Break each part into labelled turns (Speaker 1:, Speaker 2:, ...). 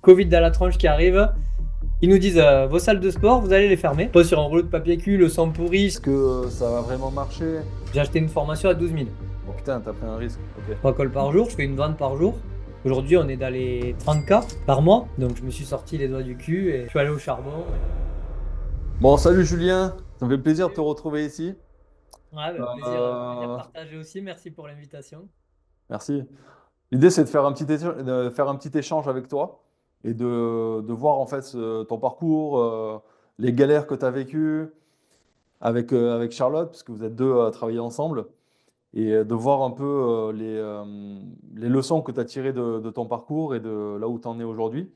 Speaker 1: Covid dans la tronche qui arrive. Ils nous disent vos salles de sport, vous allez les fermer. Pas sur un rouleau de papier cul, le sang pourri.
Speaker 2: Est-ce que ça va vraiment marcher?
Speaker 1: J'ai acheté une formation à 12 000.
Speaker 2: Oh putain, t'as pris un risque. Ok.
Speaker 1: 3 calls par jour, je fais une vente par jour. Aujourd'hui, on est dans les 30K par mois. Donc, je me suis sorti les doigts du cul et je suis allé au charbon.
Speaker 2: Bon, salut Julien, ça me fait plaisir de te retrouver ici.
Speaker 1: Ouais, bah, plaisir
Speaker 2: Euh,
Speaker 1: partagé aussi. Merci pour l'invitation.
Speaker 2: Merci. L'idée, c'est de faire un petit échange avec toi et de voir en fait ton parcours, les galères que tu as vécues avec Charlotte, puisque vous êtes deux à travailler ensemble, et de voir un peu les leçons que tu as tirées de ton parcours et de là où tu en es aujourd'hui.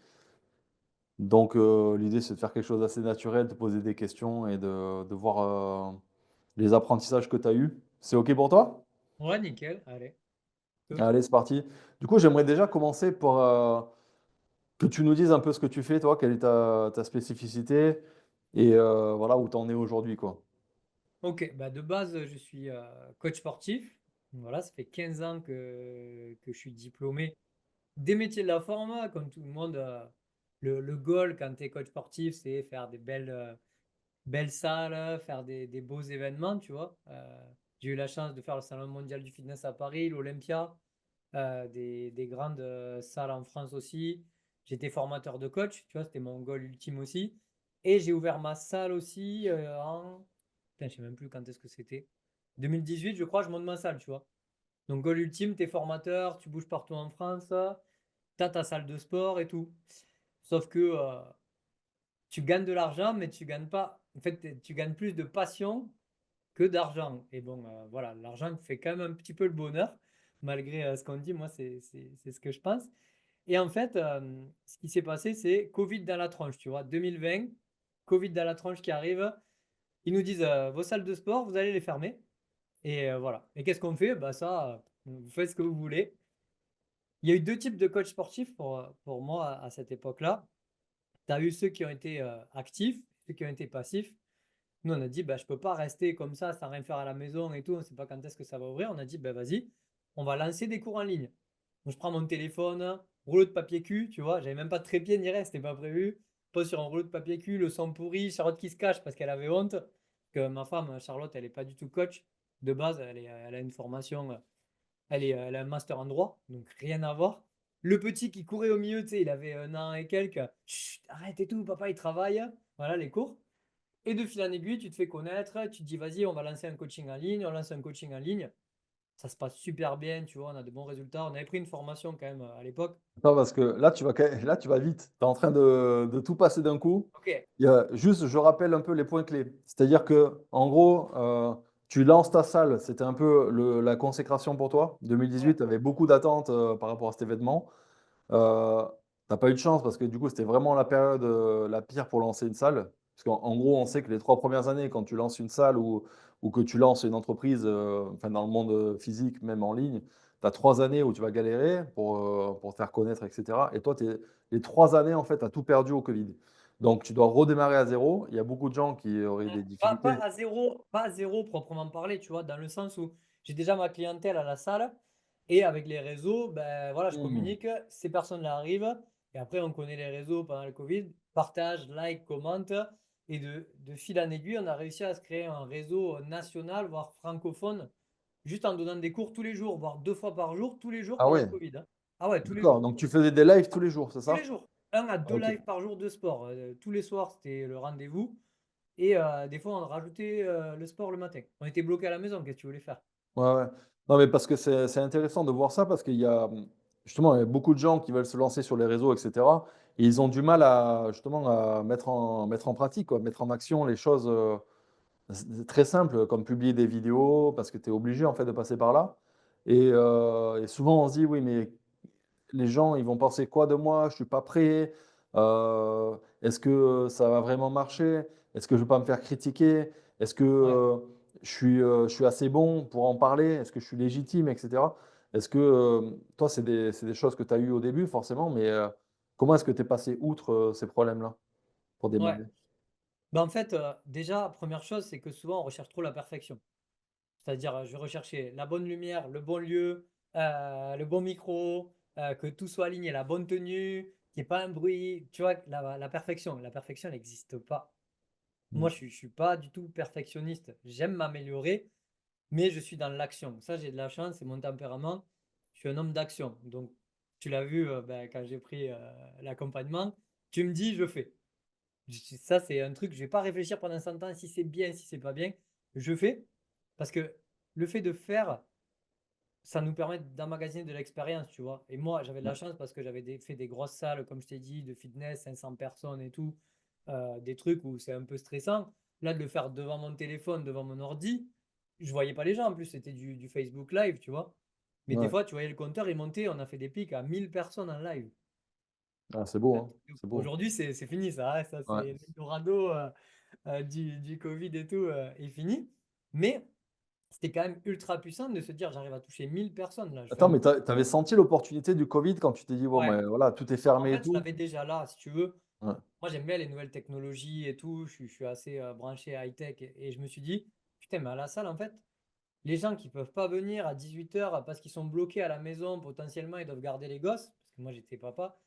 Speaker 2: Donc, l'idée, c'est de faire quelque chose d'assez naturel, de poser des questions et de voir les apprentissages que tu as eus. C'est OK pour toi?
Speaker 1: Ouais, nickel. Allez. Feu.
Speaker 2: Allez, c'est parti. Du coup, j'aimerais déjà commencer pour que tu nous dises un peu ce que tu fais, toi, quelle est ta spécificité et voilà où tu en es aujourd'hui, quoi.
Speaker 1: Ok, bah de base, je suis coach sportif. Voilà, ça fait 15 ans que je suis diplômé des métiers de la forme, comme tout le monde. Le goal quand tu es coach sportif, c'est faire des belles salles, faire des beaux événements, tu vois. J'ai eu la chance de faire le Salon mondial du fitness à Paris, l'Olympia, des grandes salles en France aussi. J'étais formateur de coach, tu vois, c'était mon goal ultime aussi. Et j'ai ouvert ma salle aussi en... Putain, je sais même plus quand est-ce que c'était. 2018, je crois, je monte ma salle, tu vois. Donc, goal ultime, t'es formateur, tu bouges partout en France, t'as ta salle de sport et tout. Sauf que tu gagnes de l'argent, mais tu gagnes pas. En fait, tu gagnes plus de passion que d'argent. Et bon, voilà, l'argent fait quand même un petit peu le bonheur, malgré ce qu'on dit. Moi, c'est ce que je pense. Et en fait, ce qui s'est passé, c'est Covid dans la tronche, tu vois. 2020, Covid dans la tronche qui arrive. Ils nous disent vos salles de sport, vous allez les fermer. Et voilà. Et qu'est-ce qu'on fait? Bah ça, vous faites ce que vous voulez. Il y a eu deux types de coachs sportifs pour moi à cette époque-là. Tu as eu ceux qui ont été actifs, ceux qui ont été passifs. Nous, on a dit, bah, je ne peux pas rester comme ça sans rien faire à la maison et tout. On ne sait pas quand est-ce que ça va ouvrir. On a dit, bah, vas-y, on va lancer des cours en ligne. Donc, je prends mon téléphone, rouleau de papier cul, tu vois. J'avais même pas de trépied ni rien, c'était pas prévu. Pose sur un rouleau de papier cul, le sang pourri, Charlotte qui se cache parce qu'elle avait honte. Que ma femme, Charlotte, elle n'est pas du tout coach. De base, elle a une formation, elle a un master en droit, donc rien à voir. Le petit qui courait au milieu, tu sais, il avait un an et quelques. Chut, arrête et tout, papa, il travaille. Voilà les cours. Et de fil en aiguille, tu te fais connaître, tu te dis, vas-y, on va lancer un coaching en ligne, on lance un coaching en ligne. Ça se passe super bien, tu vois, on a de bons résultats. On avait pris une formation quand même à l'époque.
Speaker 2: Non, parce que là, là, tu vas vite. Tu es en train de tout passer d'un coup.
Speaker 1: Ok,
Speaker 2: Il y a juste, je rappelle un peu les points clés. C'est-à-dire que, en gros, tu lances ta salle. C'était un peu la consécration pour toi.
Speaker 1: ouais,
Speaker 2: 2018, tu avais beaucoup d'attentes par rapport à cet événement. Euh, T'as pas eu de chance parce que du coup, c'était vraiment la période la pire pour lancer une salle. Parce qu'en gros, on sait que les 3 premières années, quand tu lances une salle ou que tu lances une entreprise, enfin dans le monde physique, même en ligne, tu as 3 années où tu vas galérer pour te faire connaître, etc. Et toi, les 3 années, en fait, tu as tout perdu au Covid. Donc, tu dois redémarrer à zéro. Il y a beaucoup de gens qui auraient des
Speaker 1: pas
Speaker 2: difficultés.
Speaker 1: à zéro, pas à zéro proprement parler, tu vois, dans le sens où j'ai déjà ma clientèle à la salle et avec les réseaux, ben voilà, je
Speaker 2: Hmm.
Speaker 1: communique, ces personnes-là arrivent et après on connaît les réseaux pendant le Covid, partage, like, commente et de fil en aiguille, on a réussi à se créer un réseau national, voire francophone, juste en donnant des cours tous les jours, voire 2 fois par jour, tous les jours
Speaker 2: Ah
Speaker 1: pendant le
Speaker 2: ouais,
Speaker 1: Covid, hein. Ah ouais, tous les
Speaker 2: d'accord.
Speaker 1: jours.
Speaker 2: Donc, tu faisais des lives tous les jours, c'est
Speaker 1: Tous les
Speaker 2: ça?
Speaker 1: jours. Un à
Speaker 2: Ah,
Speaker 1: deux
Speaker 2: ok.
Speaker 1: lives par jour de sport. Tous les soirs, c'était le rendez-vous. Et des fois, on rajoutait le sport le matin. On était bloqué à la maison, qu'est-ce que tu voulais faire?
Speaker 2: Ouais, ouais. Non, mais parce que c'est intéressant de voir ça parce qu'il y a justement il y a beaucoup de gens qui veulent se lancer sur les réseaux, etc. Et ils ont du mal à justement à mettre en pratique, quoi, mettre en action les choses c'est très simples, comme publier des vidéos, parce que tu es obligé en fait de passer par là. Et souvent on se dit oui, mais les gens, ils vont penser quoi de moi? Je suis pas prêt. Est-ce que ça va vraiment marcher? Est-ce que je vais pas me faire critiquer? Est-ce que
Speaker 1: Ouais,
Speaker 2: je suis assez bon pour en parler? Est-ce que je suis légitime, etc. Est-ce que toi, c'est des choses que tu as eues au début, forcément, mais comment est-ce que tu es passé outre ces problèmes-là pour
Speaker 1: ouais.
Speaker 2: démarrer?
Speaker 1: Ben, en fait, déjà, première chose, c'est que souvent, on recherche trop la perfection. C'est-à-dire, je vais rechercher la bonne lumière, le bon lieu, le bon micro, que tout soit aligné, la bonne tenue, qu'il n'y ait pas un bruit. Tu vois, la perfection, elle n'existe pas.
Speaker 2: Mm.
Speaker 1: Moi, je ne suis pas du tout perfectionniste. J'aime m'améliorer, mais je suis dans l'action. Ça, j'ai de la chance, c'est mon tempérament. Je suis un homme d'action. Donc, tu l'as vu ben, quand j'ai pris l'accompagnement, tu me dis, je fais. Ça, c'est un truc, je ne vais pas réfléchir pendant 100 ans si c'est bien, si c'est pas bien. Je fais parce que le fait de faire, ça nous permet d'emmagasiner de l'expérience, tu vois. Et moi, j'avais de la
Speaker 2: Ouais.
Speaker 1: chance parce que j'avais fait des grosses salles, comme je t'ai dit, de fitness, 500 personnes et tout, des trucs où c'est un peu stressant. Là, de le faire devant mon téléphone, devant mon ordi, je voyais pas les gens. En plus, c'était du Facebook Live, tu vois. Mais des
Speaker 2: Ouais.
Speaker 1: fois, tu voyais le compteur, il montait, on a fait des pics à 1000 personnes en live.
Speaker 2: Ah, c'est beau, hein. C'est beau.
Speaker 1: Aujourd'hui, c'est fini, ça, hein. Ça,
Speaker 2: Ouais.
Speaker 1: c'est l'Eldorado du Covid et tout est fini. Mais c'était quand même ultra puissant de se dire, j'arrive à toucher 1000 personnes là. Je fais
Speaker 2: Attends,
Speaker 1: un
Speaker 2: mais tu avais senti l'opportunité du Covid quand tu t'es dit, bon,
Speaker 1: Ouais,
Speaker 2: ben voilà, tout est
Speaker 1: en
Speaker 2: fermé et
Speaker 1: fait, je
Speaker 2: tout?
Speaker 1: l'avais déjà là, si tu veux.
Speaker 2: Ouais.
Speaker 1: Moi, j'aime bien les nouvelles technologies et tout. Je suis assez branché high-tech. Et je me suis dit, putain, mais à la salle, en fait, les gens qui peuvent pas venir à 18 h parce qu'ils sont bloqués à la maison, potentiellement, ils doivent garder les gosses. Parce que moi, j'étais papa.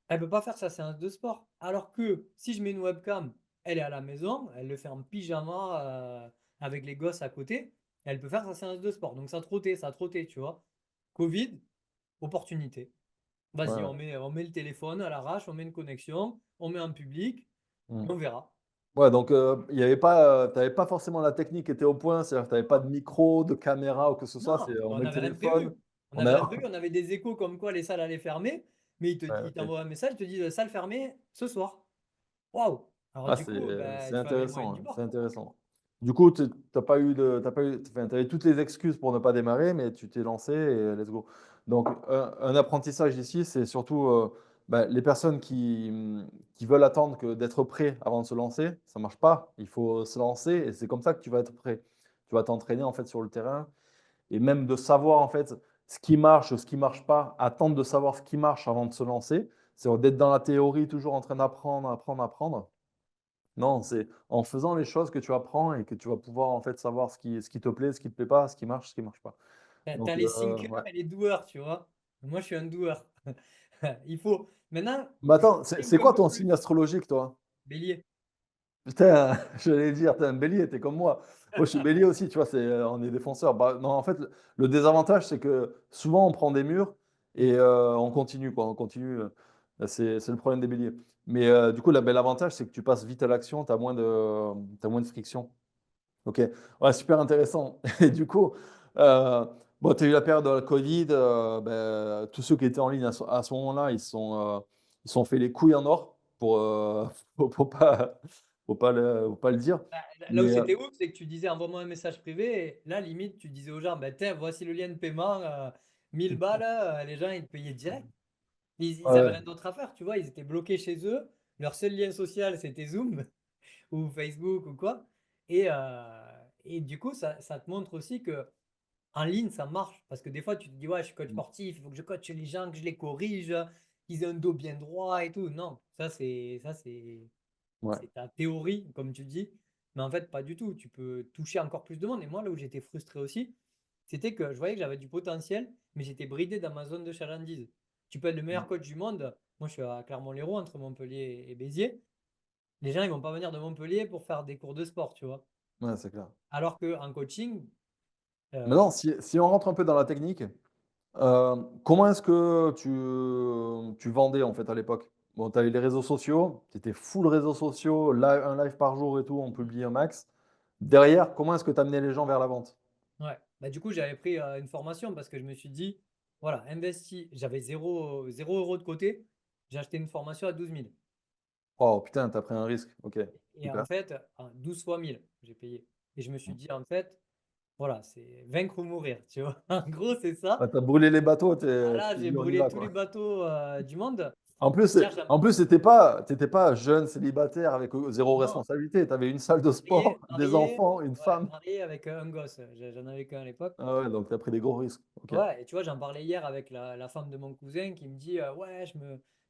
Speaker 1: Elle peut pas faire sa séance de sport. Alors que si je mets une webcam, elle est à la maison, elle le fait en pyjama avec les gosses à côté. Elle peut faire sa séance de sport. Donc, ça a trotté, tu vois. Covid, opportunité. Vas-y,
Speaker 2: Ouais.
Speaker 1: on met le téléphone à l'arrache, on met une connexion, on met en public
Speaker 2: Mm.
Speaker 1: et on verra.
Speaker 2: Ouais, donc il y avait pas, tu pas forcément la technique qui était au point, c'est-à-dire que tu avais pas
Speaker 1: Non,
Speaker 2: de micro, de caméra ou que ce soit,
Speaker 1: non,
Speaker 2: c'est on
Speaker 1: on
Speaker 2: met le
Speaker 1: n'avait rien
Speaker 2: téléphone,
Speaker 1: prévu. On
Speaker 2: on
Speaker 1: n'avait rien
Speaker 2: a
Speaker 1: prévu, on avait des échos comme quoi les salles allaient fermer, mais
Speaker 2: ouais,
Speaker 1: il
Speaker 2: OK.
Speaker 1: t'envoie un message, il te dit salle fermée ce soir. Waouh! Alors
Speaker 2: Ah,
Speaker 1: du coup, bah,
Speaker 2: c'est
Speaker 1: il te fallait les moyens
Speaker 2: intéressant,
Speaker 1: du
Speaker 2: hein, c'est
Speaker 1: bord.
Speaker 2: intéressant. Du coup, tu pas eu de tu pas eu enfin, tu avais toutes les excuses pour ne pas démarrer, mais tu t'es lancé et let's go. Donc un apprentissage ici, c'est surtout, bah, les personnes qui veulent attendre que d'être prêt avant de se lancer, ça marche pas. Il faut se lancer et c'est comme ça que tu vas être prêt. Tu vas t'entraîner, en fait, sur le terrain et même de savoir, en fait, ce qui marche, ce qui marche pas, attendre de savoir ce qui marche avant de se lancer. C'est d'être dans la théorie, toujours en train d'apprendre, apprendre, apprendre. Non, c'est en faisant les choses que tu apprends et que tu vas pouvoir, en fait, savoir ce qui te plaît, ce qui te plaît pas, ce qui marche pas.
Speaker 1: T'as
Speaker 2: Donc,
Speaker 1: les sinkers
Speaker 2: ouais.
Speaker 1: et les doueurs, tu vois. Moi, je suis un doueur. Il faut. Maintenant,
Speaker 2: Mais
Speaker 1: je
Speaker 2: attends,
Speaker 1: sink
Speaker 2: c'est
Speaker 1: un
Speaker 2: quoi
Speaker 1: peu
Speaker 2: ton
Speaker 1: plus.
Speaker 2: signe astrologique, toi?
Speaker 1: Bélier.
Speaker 2: Putain, j'allais dire, tu es un bélier, tu es comme moi. Moi, je suis bélier aussi, tu vois, on est défenseur. Bah, non, en fait, le désavantage, c'est que souvent, on prend des murs et on continue, quoi. On continue. C'est le problème des béliers. Mais du coup, l'avantage, c'est que tu passes vite à l'action, tu as t'as moins de friction. OK. Ouais, super intéressant. Et du coup, heu, bon, tu as eu la période de la Covid, tous ceux qui étaient en ligne à ce moment-là, ils se sont fait les couilles en or pour, faut pas le dire.
Speaker 1: Bah, là où
Speaker 2: Mais,
Speaker 1: c'était ouf, c'est que tu disais envoie-moi un message privé. Et là, limite, tu disais aux gens, bah, tiens, voici le lien de paiement, 1000 balles. Les gens, ils te payaient direct. Ils avaient
Speaker 2: ouais,
Speaker 1: rien d'autre à faire, tu vois. Ils étaient bloqués chez eux. Leur seul lien social, c'était Zoom ou Facebook ou quoi. Et du coup, ça te montre aussi que en ligne, ça marche. Parce que des fois, tu te dis, ouais, je suis coach
Speaker 2: mmh,
Speaker 1: sportif, il faut que je coache les gens, que je les corrige, qu'ils aient un dos bien droit et tout. Non,
Speaker 2: ouais,
Speaker 1: c'est ta théorie, comme tu dis. Mais en fait, pas du tout. Tu peux toucher encore plus de monde. Et moi, là où j'étais frustré aussi, c'était que je voyais que j'avais du potentiel, mais j'étais bridé dans ma zone de chalandise. Tu peux être le
Speaker 2: mmh,
Speaker 1: meilleur coach du monde. Moi, je suis à Clermont-Lérault, entre Montpellier et Béziers. Les gens, ils vont pas venir de Montpellier pour faire des cours de sport, tu vois.
Speaker 2: ouais, c'est clair.
Speaker 1: Alors qu'en coaching, je
Speaker 2: Maintenant, si on rentre un peu dans la technique, comment est-ce que tu vendais, en fait, à l'époque? Bon, tu avais les réseaux sociaux, tu étais full réseaux sociaux, un live par jour et tout, on publie un max. Derrière, comment est-ce que tu amenais les gens vers la vente?
Speaker 1: Ouais. Bah, du coup, j'avais pris une formation parce que je me suis dit, voilà, investi, j'avais zéro euro de côté, j'ai acheté une formation à 12 000.
Speaker 2: Oh putain, tu as pris un risque. OK,
Speaker 1: Et en
Speaker 2: super.
Speaker 1: fait, 12 fois 1000, j'ai payé. Et je me suis dit, en fait, voilà, c'est vaincre ou mourir, tu vois. En gros, c'est
Speaker 2: Ah,
Speaker 1: ça.
Speaker 2: tu as brûlé les bateaux,
Speaker 1: Ah
Speaker 2: tu
Speaker 1: là,
Speaker 2: t'es
Speaker 1: j'ai
Speaker 2: dit: «On y
Speaker 1: brûlé
Speaker 2: va,
Speaker 1: tous les
Speaker 2: quoi».
Speaker 1: bateaux du monde.
Speaker 2: En
Speaker 1: Hier,
Speaker 2: en plus, tu étais pas jeune célibataire avec, 0
Speaker 1: non,
Speaker 2: responsabilité. Tu avais une salle de sport, des enfants, une
Speaker 1: ouais,
Speaker 2: femme.
Speaker 1: marié avec un gosse. J'en avais qu'un à l'époque.
Speaker 2: Ah ouais, donc tu as pris des gros risques. OK.
Speaker 1: Ouais, et tu vois, j'en parlais hier avec la femme de mon cousin qui me dit ouais,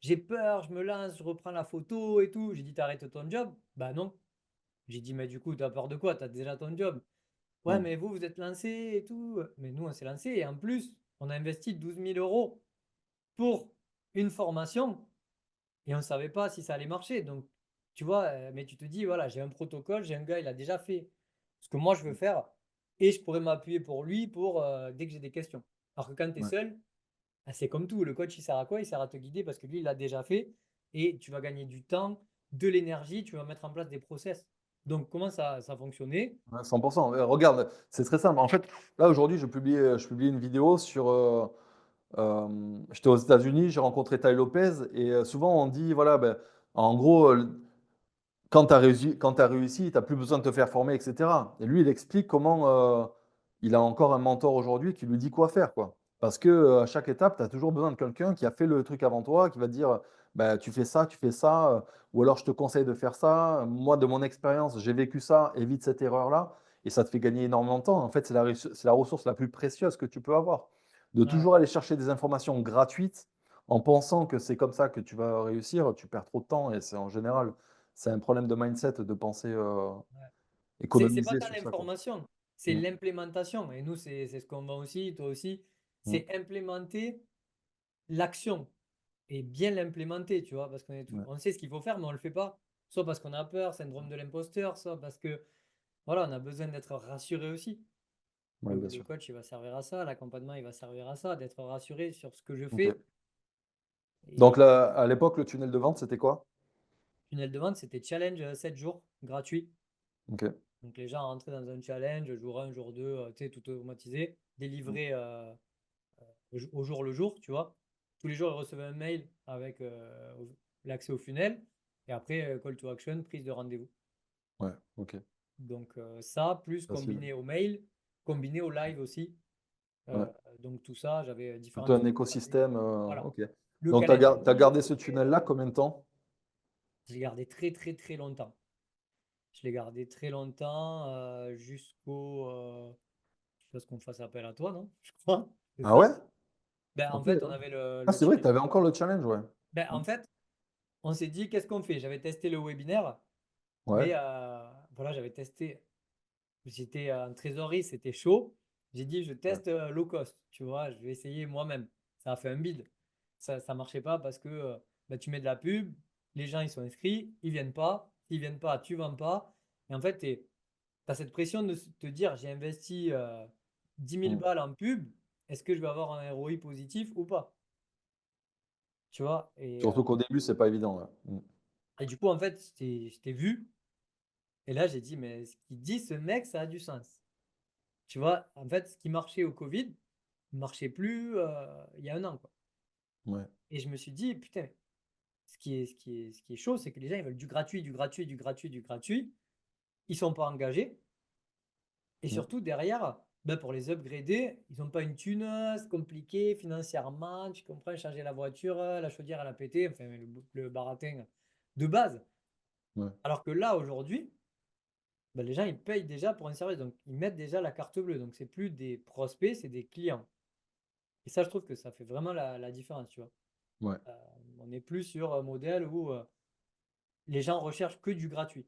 Speaker 1: j'ai peur, je me lance, je reprends la photo et tout. J'ai dit t'arrêtes ton job? Bah non. J'ai dit mais du coup, t'as peur de quoi? T'as déjà ton job. Ouais,
Speaker 2: Mmh.
Speaker 1: mais vous êtes lancé et tout. Mais nous, on s'est lancé et en plus, on a investi 12 000 euros pour une formation. et on ne savait pas si ça allait marcher. Donc, tu vois, mais tu te dis, voilà, j'ai un protocole, j'ai un gars, il a déjà fait ce que moi je veux faire et je pourrais m'appuyer pour lui pour dès que j'ai des questions. Alors que quand tu es
Speaker 2: Ouais.
Speaker 1: seul, ah, c'est comme tout. Le coach, il sert à quoi? Il sert à te guider parce que lui, il l'a déjà fait et tu vas gagner du temps, de l'énergie, tu vas mettre en place des process. Donc, comment ça fonctionnait?
Speaker 2: Ouais, 100. Regarde, c'est très simple. En fait, là, aujourd'hui, je publie une vidéo sur, j'étais aux États-Unis, j'ai rencontré Tai Lopez et souvent on dit, voilà, ben, en gros, quand tu as réussi, tu as plus besoin de te faire former et cetera. Et lui, il explique comment, il a encore un mentor aujourd'hui qui lui dit quoi faire, quoi. Parce que, à chaque étape, tu as toujours besoin de quelqu'un qui a fait le truc avant toi, qui va te dire: «Bah, tu fais ça, ou alors je te conseille de faire ça. Moi, de mon expérience, j'ai vécu ça, évite cette erreur-là» et ça te fait gagner énormément de temps. En fait, c'est la ressource la plus précieuse que tu peux avoir. De
Speaker 1: Ouais.
Speaker 2: toujours aller chercher des informations gratuites en pensant que c'est comme ça que tu vas réussir, tu perds trop de temps et c'est en général c'est un problème de mindset de penser,
Speaker 1: Ouais. C'est pas
Speaker 2: économiser
Speaker 1: tant
Speaker 2: sur ça, quoi.
Speaker 1: l'information, c'est
Speaker 2: Mmh.
Speaker 1: l'implémentation. Et nous, c'est ce qu'on vend aussi, toi aussi.
Speaker 2: Mmh.
Speaker 1: C'est implémenter l'action et bien l'implémenter, tu vois, parce
Speaker 2: Ouais.
Speaker 1: on sait ce qu'il faut faire, mais on le fait pas. Soit parce qu'on a peur, syndrome de l'imposteur, soit parce que, voilà, on a besoin d'être rassuré aussi.
Speaker 2: Ouais, bien
Speaker 1: Le
Speaker 2: sûr.
Speaker 1: coach, il va servir à ça, l'accompagnement, il va servir à ça, d'être rassuré sur ce que je
Speaker 2: OK.
Speaker 1: fais.
Speaker 2: Donc
Speaker 1: Et
Speaker 2: là, à l'époque, le tunnel de vente, c'était quoi?
Speaker 1: tunnel de vente, c'était challenge 7 jours, gratuit.
Speaker 2: OK.
Speaker 1: Donc les gens rentraient dans un challenge, jour 1, jour 2, tu sais, tout automatisé,
Speaker 2: Mmh.
Speaker 1: délivré au jour le jour, tu vois. Tous les jours, ils recevaient un mail avec l'accès au funnel. Et après, call to action, prise de rendez-vous.
Speaker 2: Ouais, OK.
Speaker 1: Donc ça, plus
Speaker 2: Facile.
Speaker 1: combiné au mail, combiné au live aussi. Euh,
Speaker 2: Ouais.
Speaker 1: donc tout ça, j'avais
Speaker 2: Tout
Speaker 1: différentes
Speaker 2: un
Speaker 1: fonctionnalités.
Speaker 2: écosystème,
Speaker 1: Voilà.
Speaker 2: OK.
Speaker 1: Le
Speaker 2: Donc tu as
Speaker 1: calendrier,
Speaker 2: gardé ce tunnel-là combien de temps?
Speaker 1: je l'ai gardé très très très longtemps. Je l'ai gardé très longtemps jusqu'au... je sais pas ce qu'on fasse appel à toi, non? Je crois. C'est
Speaker 2: Ah ouais?
Speaker 1: ça? Ben, en
Speaker 2: OK,
Speaker 1: fait,
Speaker 2: ouais.
Speaker 1: on avait
Speaker 2: Ah,
Speaker 1: le
Speaker 2: c'est vrai que
Speaker 1: challenge.
Speaker 2: tu avais encore le challenge, ouais.
Speaker 1: Ben,
Speaker 2: Mmh.
Speaker 1: en fait, on s'est dit, qu'est-ce qu'on fait? J'avais testé le webinaire,
Speaker 2: Ouais,
Speaker 1: mais voilà, j'avais testé. J'étais en trésorerie, c'était chaud. J'ai dit, je
Speaker 2: ouais.
Speaker 1: teste low cost, tu vois, je vais essayer moi-même. Ça a fait un bid. Ça marchait pas parce que bah, tu mets de la pub, les gens ils sont inscrits, ils viennent pas. S'ils viennent pas, tu vends pas. Et en fait, tu as cette pression de te dire, j'ai investi 10 000
Speaker 2: Mmh.
Speaker 1: balles en pub, est-ce que je vais avoir un ROI positif ou pas? Tu vois?
Speaker 2: Surtout qu'au début, c'est pas évident, ouais. Mmh.
Speaker 1: Et du coup, en fait, je t'ai vu. Et là, j'ai dit, mais ce qu'il dit, ce mec, ça a du sens. Tu vois, en fait, ce qui marchait au Covid ne marchait plus il y a un an, quoi.
Speaker 2: Ouais,
Speaker 1: Et je me suis dit, putain, ce qui est chaud, c'est que les gens, ils veulent du gratuit, du gratuit, du gratuit, du gratuit. Ils sont pas engagés. Et
Speaker 2: mmh,
Speaker 1: surtout, derrière, ben, pour les upgrader, ils n'ont pas une thune, c'est compliqué financièrement. Tu comprends, changer la voiture, la chaudière, elle a pété, enfin, le baratin de base.
Speaker 2: ouais,
Speaker 1: Alors que là, aujourd'hui, ben, les gens, ils payent déjà pour un service. Donc, ils mettent déjà la carte bleue. Donc, c'est plus des prospects, c'est des clients. Et ça, je trouve que ça fait vraiment la différence, tu vois.
Speaker 2: ouais.
Speaker 1: Euh, on n'est plus sur un modèle où les gens recherchent que du gratuit.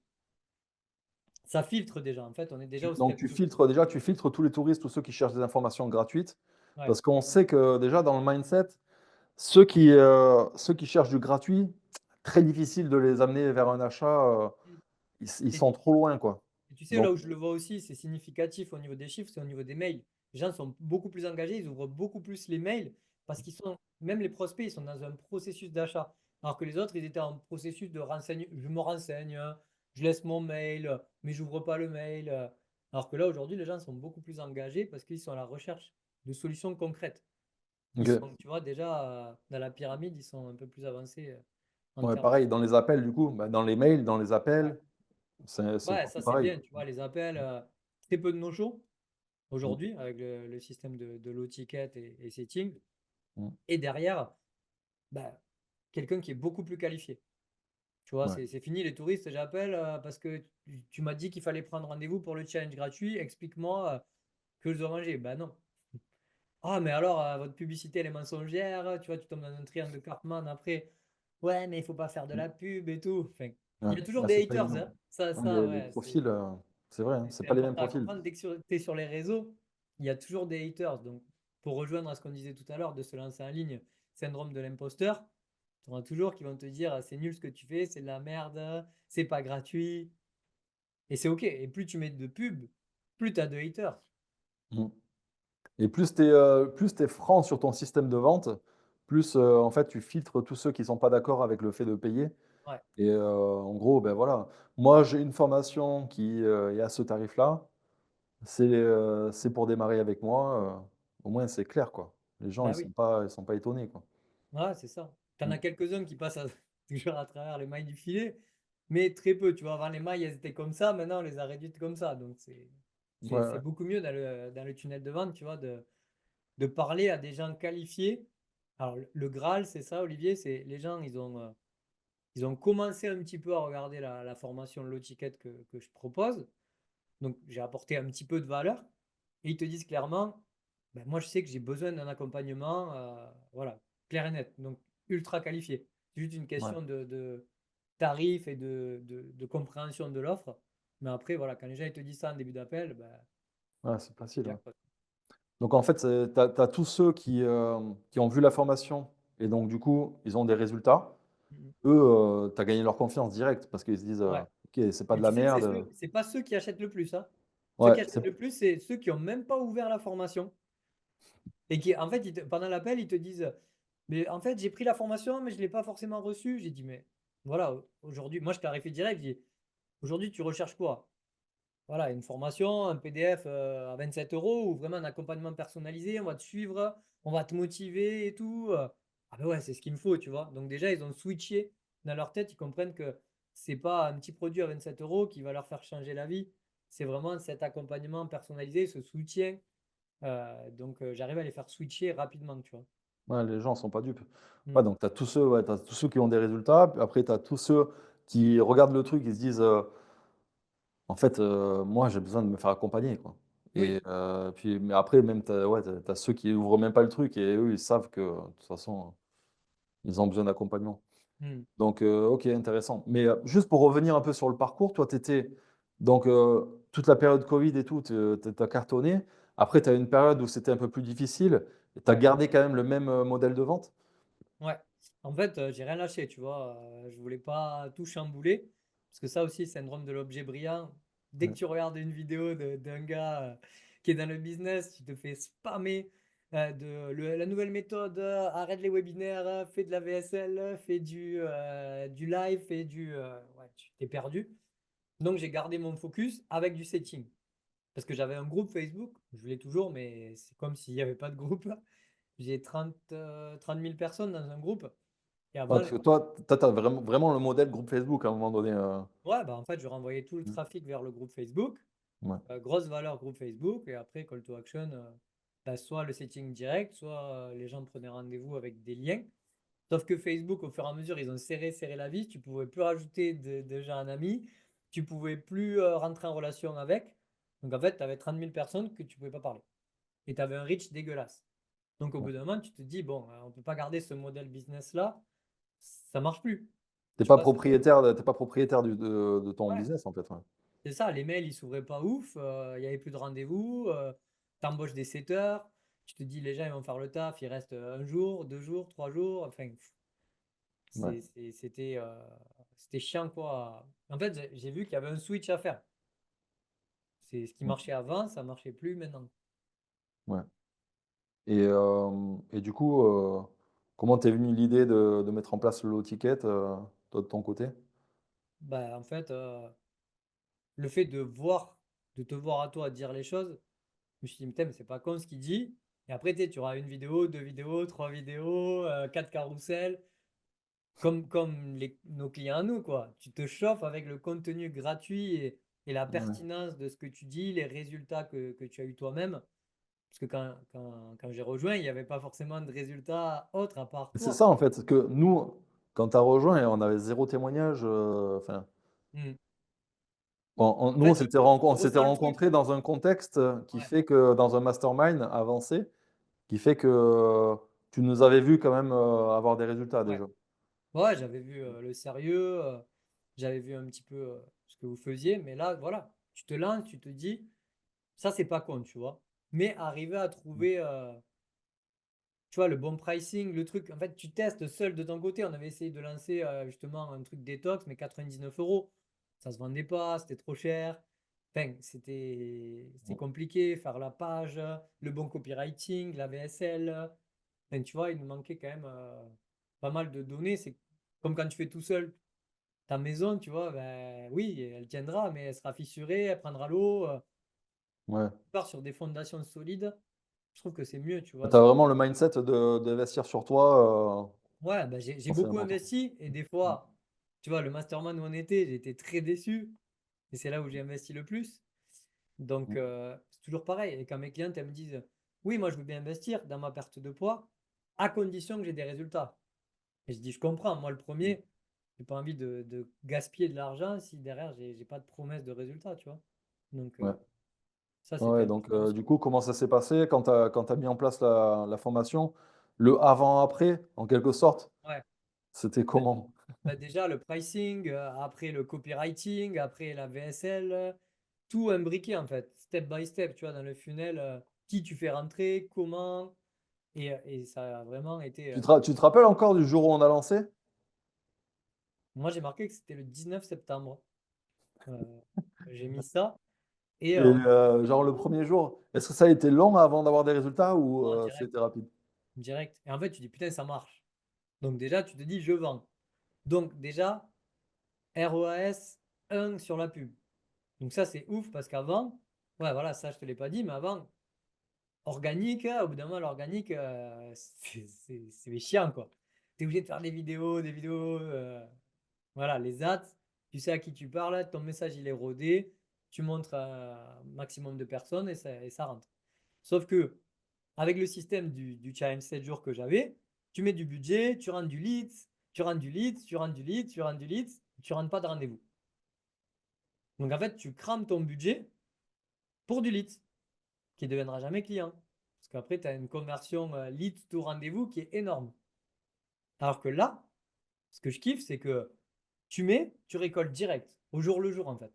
Speaker 1: Ça filtre déjà. En fait, on est déjà au
Speaker 2: Donc
Speaker 1: step 2.
Speaker 2: tu filtres tous les touristes, tous ceux qui cherchent des informations gratuites,
Speaker 1: Ouais.
Speaker 2: parce qu'on sait que déjà dans le mindset, ceux qui cherchent du gratuit, très difficile de les amener vers un achat, ils
Speaker 1: Et,
Speaker 2: sont trop loin, quoi.
Speaker 1: et tu sais, là
Speaker 2: Donc
Speaker 1: où je le vois aussi, c'est significatif au niveau des chiffres, c'est au niveau des mails. Les gens sont beaucoup plus engagés, ils ouvrent beaucoup plus les mails parce qu'ils sont, même les prospects, ils sont dans un processus d'achat. Alors que les autres, ils étaient en processus de renseignement. Je me renseigne, je laisse mon mail, mais j'ouvre pas le mail. Alors que là, aujourd'hui, les gens sont beaucoup plus engagés parce qu'ils sont à la recherche de solutions concrètes. Ils
Speaker 2: OK.
Speaker 1: sont, tu vois, déjà dans la pyramide, ils sont un peu plus avancés en
Speaker 2: Ouais,
Speaker 1: termes.
Speaker 2: pareil dans les appels du coup, bah, dans les mails, dans les
Speaker 1: Ouais,
Speaker 2: appels, c'est
Speaker 1: ouais, ça c'est
Speaker 2: pareil.
Speaker 1: bien, tu vois, les appels, très peu de no-show
Speaker 2: Mmh,
Speaker 1: aujourd'hui avec le système de low ticket et setting.
Speaker 2: mmh,
Speaker 1: Et derrière, bah, quelqu'un qui est beaucoup plus qualifié. Tu vois,
Speaker 2: ouais,
Speaker 1: c'est fini les touristes, j'appelle parce que tu m'as dit qu'il fallait prendre rendez-vous pour le challenge gratuit, explique-moi que je dois manger. Ben non. Ah, mais alors, votre publicité, elle est mensongère, tu vois, tu tombes dans un triangle de Cartman après. Ouais, mais il faut pas faire de
Speaker 2: mmh,
Speaker 1: la pub et tout. Enfin,
Speaker 2: ouais.
Speaker 1: il y a toujours
Speaker 2: Ah,
Speaker 1: des
Speaker 2: c'est pas
Speaker 1: haters,
Speaker 2: évident.
Speaker 1: hein. Ça,
Speaker 2: Non,
Speaker 1: ça,
Speaker 2: les
Speaker 1: ouais,
Speaker 2: profils, c'est vrai, hein, c'est
Speaker 1: c'est
Speaker 2: pas les mêmes
Speaker 1: important à
Speaker 2: profils.
Speaker 1: comprendre. Dès que tu es sur les réseaux, il y a toujours des haters. Donc, pour rejoindre à ce qu'on disait tout à l'heure, de se lancer en ligne, syndrome de l'imposteur, Tu auras toujours qui vont te dire, c'est nul ce que tu fais, c'est de la merde, c'est pas gratuit. Et c'est OK. Et plus tu mets de pub, plus tu as de haters.
Speaker 2: Mmh. Et plus tu es franc sur ton système de vente, plus, en fait, tu filtres tous ceux qui sont pas d'accord avec le fait de payer
Speaker 1: Ouais.
Speaker 2: et en gros, ben, voilà. Moi, j'ai une formation qui, est à ce tarif-là. C'est pour démarrer avec moi, au moins c'est clair, quoi. Les gens,
Speaker 1: Bah oui.
Speaker 2: ils sont pas étonnés, quoi.
Speaker 1: Ouais, c'est ça. Tu en
Speaker 2: Mmh.
Speaker 1: as quelques-uns qui passent toujours à travers les mailles du filet, mais très peu. Tu vois, avant les mailles, elles étaient comme ça, maintenant on les a réduites comme ça. Donc
Speaker 2: Ouais,
Speaker 1: c'est
Speaker 2: ouais.
Speaker 1: beaucoup mieux dans le tunnel de vente, tu vois, de parler à des gens qualifiés. Alors, le Graal, c'est ça, Olivier, c'est les gens, ils ont commencé un petit peu à regarder la formation low ticket que je propose. Donc, j'ai apporté un petit peu de valeur. Et ils te disent clairement, ben, moi, je sais que j'ai besoin d'un accompagnement, voilà, clair et net, donc ultra qualifié. C'est juste une
Speaker 2: Ouais.
Speaker 1: question de tarif et de compréhension de l'offre. Mais après, voilà, quand les gens ils te disent ça en début d'appel, ben,
Speaker 2: Ouais, c'est facile, ouais.
Speaker 1: jackpot.
Speaker 2: Donc en fait, tu as tous ceux qui ont vu la formation et donc du coup, ils ont des résultats.
Speaker 1: Mhm.
Speaker 2: Eux, tu as gagné leur confiance direct parce qu'ils se disent,
Speaker 1: Ouais.
Speaker 2: «OK, c'est pas
Speaker 1: Et
Speaker 2: de
Speaker 1: tu
Speaker 2: la
Speaker 1: sais que
Speaker 2: merde».
Speaker 1: c'est pas ceux qui achètent le plus, hein. Ceux
Speaker 2: Ouais,
Speaker 1: qui
Speaker 2: c'est
Speaker 1: achètent le plus, c'est ceux qui n'ont même pas ouvert la formation. Et qui, en fait, pendant l'appel, ils te disent, mais en fait, j'ai pris la formation, mais je ne l'ai pas forcément reçue. J'ai dit, mais voilà, aujourd'hui, moi, je clarifie direct. J'ai dit, aujourd'hui, tu recherches quoi? Voilà, une formation, un PDF à 27 euros ou vraiment un accompagnement personnalisé. On va te suivre, on va te motiver et tout. Ah ben ouais, c'est ce qu'il me faut, tu vois. Donc déjà, ils ont switché dans leur tête. Ils comprennent que c'est pas un petit produit à 27 euros qui va leur faire changer la vie. C'est vraiment cet accompagnement personnalisé, ce soutien. Donc, j'arrive à les faire switcher rapidement, tu vois.
Speaker 2: ouais, les gens sont pas dupes.
Speaker 1: Mm.
Speaker 2: Ouais, donc tu as tous ceux ouais, tu tous ceux qui ont des résultats, puis après tu as tous ceux qui regardent le truc et se disent, «En fait, moi j'ai besoin de me faire accompagner, quoi»
Speaker 1: Oui.
Speaker 2: et puis mais après même tu as ouais, tu as ceux qui ouvrent même pas le truc et eux, ils savent que de toute façon, ils ont besoin d'accompagnement.
Speaker 1: Mm.
Speaker 2: Donc OK, intéressant. Mais juste pour revenir un peu sur le parcours, toi, tu étais donc toute la période covid et tout, tu as cartonné. Après, tu as eu une période où c'était un peu plus difficile. Tu as
Speaker 1: Ouais.
Speaker 2: gardé quand même le même, modèle de vente?
Speaker 1: Ouais. En fait, j'ai rien lâché, tu vois. Je voulais pas tout chambouler. Parce que ça aussi, syndrome de l'objet brillant. Dès que
Speaker 2: Ouais,
Speaker 1: tu regardes une vidéo d'un gars qui est dans le business, tu te fais spammer la nouvelle méthode, arrête les webinaires, fais de la VSL, fais du live, ouais, tu t'es perdu. Donc, j'ai gardé mon focus avec du setting. Parce que j'avais un groupe Facebook, je l'ai toujours, mais c'est comme s'il n'y avait pas de groupe. J'ai 30 000 personnes dans un groupe. Et
Speaker 2: ouais,
Speaker 1: avant,
Speaker 2: parce que toi, tu as vraiment le modèle groupe Facebook à un moment donné,
Speaker 1: ouais, bah en fait, je renvoyais tout le
Speaker 2: mmh,
Speaker 1: trafic vers le groupe Facebook.
Speaker 2: ouais,
Speaker 1: Grosse valeur groupe Facebook. Et après, call to action, bah, soit le setting direct, soit les gens prenaient rendez-vous avec des liens. Sauf que Facebook, au fur et à mesure, ils ont serré la vis. Tu pouvais plus rajouter de gens en amis. Tu pouvais plus rentrer en relation avec. Donc en fait, tu avais 30 000 personnes que tu pouvais pas parler. Et tu avais un reach dégueulasse. Donc au
Speaker 2: ouais.
Speaker 1: bout d'un moment, tu te dis, bon, on ne peut pas garder ce modèle business-là, ça marche plus.
Speaker 2: Tu es
Speaker 1: Je
Speaker 2: pas
Speaker 1: passe,
Speaker 2: propriétaire de tu es pas propriétaire de ton
Speaker 1: ouais,
Speaker 2: business, en fait, ouais.
Speaker 1: c'est ça, les mails, ils s'ouvraient pas ouf, il y avait plus de rendez-vous, t'embauches des setters, tu te dis, les gens, ils vont faire le taf, il reste un jour, 2 jours, 3 jours, enfin,
Speaker 2: Ouais,
Speaker 1: c'était chiant, quoi. En fait, j'ai vu qu'il y avait un switch à faire. C'est ce qui
Speaker 2: mmh,
Speaker 1: marchait avant, ça marchait plus maintenant.
Speaker 2: ouais et du coup, comment t'es venue l'idée de mettre en place le low ticket, toi, de ton côté?
Speaker 1: Bah, en fait, le fait de te voir à toi dire les choses, je me suis dit, putain, mais c'est pas con ce qu'il dit. Et après, tu sais, tu auras une vidéo, deux vidéos, trois vidéos, quatre carousels, comme nos clients à nous, quoi. Tu te chauffes avec le contenu gratuit et la
Speaker 2: Ouais.
Speaker 1: pertinence de ce que tu dis, les résultats que tu as eu toi-même. Parce que quand j'ai rejoint, il n'y avait pas forcément de résultats autres à part
Speaker 2: C'est
Speaker 1: toi.
Speaker 2: ça en fait, que nous, quand tu as rejoint, on avait zéro témoignage, enfin,
Speaker 1: Hmm.
Speaker 2: on
Speaker 1: En
Speaker 2: nous,
Speaker 1: fait, je
Speaker 2: on s'était
Speaker 1: ressens le truc.
Speaker 2: rencontrés dans un contexte, qui
Speaker 1: Ouais.
Speaker 2: fait que dans un mastermind avancé, qui fait que, tu nous avais vus quand même, avoir des résultats
Speaker 1: Ouais.
Speaker 2: déjà.
Speaker 1: Ouais, j'avais vu le sérieux, j'avais vu un petit peu ce que vous faisiez, mais là, voilà, tu te lances, tu te dis, ça, c'est pas con, tu vois. Mais arriver à
Speaker 2: Mmh.
Speaker 1: trouver tu vois, le bon pricing, le truc. En fait, tu testes seul de ton côté. On avait essayé de lancer justement un truc détox, mais 99 euros. Ça se vendait pas, c'était trop cher. Enfin, c'était compliqué, faire la page, le bon copywriting, la VSL. Enfin, tu vois, il nous manquait quand même pas mal de données. C'est comme quand tu fais tout seul ta maison, tu vois, ben, oui, elle tiendra, mais elle sera fissurée, elle prendra l'eau.
Speaker 2: Ouais.
Speaker 1: Tu pars sur des fondations solides. Je trouve que c'est mieux, tu vois.
Speaker 2: Tu as vraiment le mindset d'investir sur toi.
Speaker 1: Ouais, bah, j'ai
Speaker 2: C'est
Speaker 1: beaucoup
Speaker 2: important.
Speaker 1: investi et des
Speaker 2: Mm.
Speaker 1: fois, tu vois, le mastermind où on était, j'étais très déçu et c'est là où j'ai investi le plus. Donc,
Speaker 2: Mm.
Speaker 1: c'est toujours pareil. Et quand mes clientes, elles me disent, oui, moi, je veux bien investir dans ma perte de poids à condition que j'ai des résultats. Et je dis, je comprends. Moi, le premier, j'ai pas envie de gaspiller de l'argent si derrière, j'ai pas de promesse de résultat, tu vois. Donc,
Speaker 2: Ouais.
Speaker 1: ça, c'était
Speaker 2: Ouais, donc,
Speaker 1: important aussi.
Speaker 2: du coup, comment ça s'est passé quand tu as mis en place la formation? Le avant-après, en quelque sorte,
Speaker 1: Ouais.
Speaker 2: c'était
Speaker 1: Bah,
Speaker 2: comment?
Speaker 1: bah, déjà, le pricing, après le copywriting, après la VSL, tout imbriqué en fait, step by step, tu vois, dans le funnel, qui tu fais rentrer, comment, et ça a vraiment été.
Speaker 2: Tu te rappelles encore du jour où on a lancé?
Speaker 1: Moi, j'ai marqué que c'était le 19 septembre. euh, j'ai mis ça, et
Speaker 2: Et genre le premier jour, est-ce que ça a été long avant d'avoir des résultats ou
Speaker 1: en direct,
Speaker 2: c'était rapide?
Speaker 1: direct. Et en fait, tu dis, putain, ça marche. Donc, déjà, tu te dis, je vends. Donc, déjà, ROAS 1 sur la pub. Donc, ça, c'est ouf parce qu'avant, ouais, voilà, ça, je te l'ai pas dit, mais avant, organique, au bout d'un moment, l'organique, c'est chiant, quoi. Tu es obligé de faire des vidéos, voilà, les ads, tu sais à qui tu parles, ton message, il est rodé, tu montres un maximum de personnes et ça rentre. Sauf que, avec le système du challenge 7 jours que j'avais, tu mets du budget, tu rentres du lead, tu rentres du lead, tu rentres du lead, tu rentres du lead, tu rentres pas de rendez-vous. Donc, en fait, tu crames ton budget pour du lead, qui ne deviendra jamais client. Parce qu'après, tu as une conversion lead to rendez-vous qui est énorme. Alors que là, ce que je kiffe, c'est que tu mets, tu récoltes direct, au jour le jour en fait.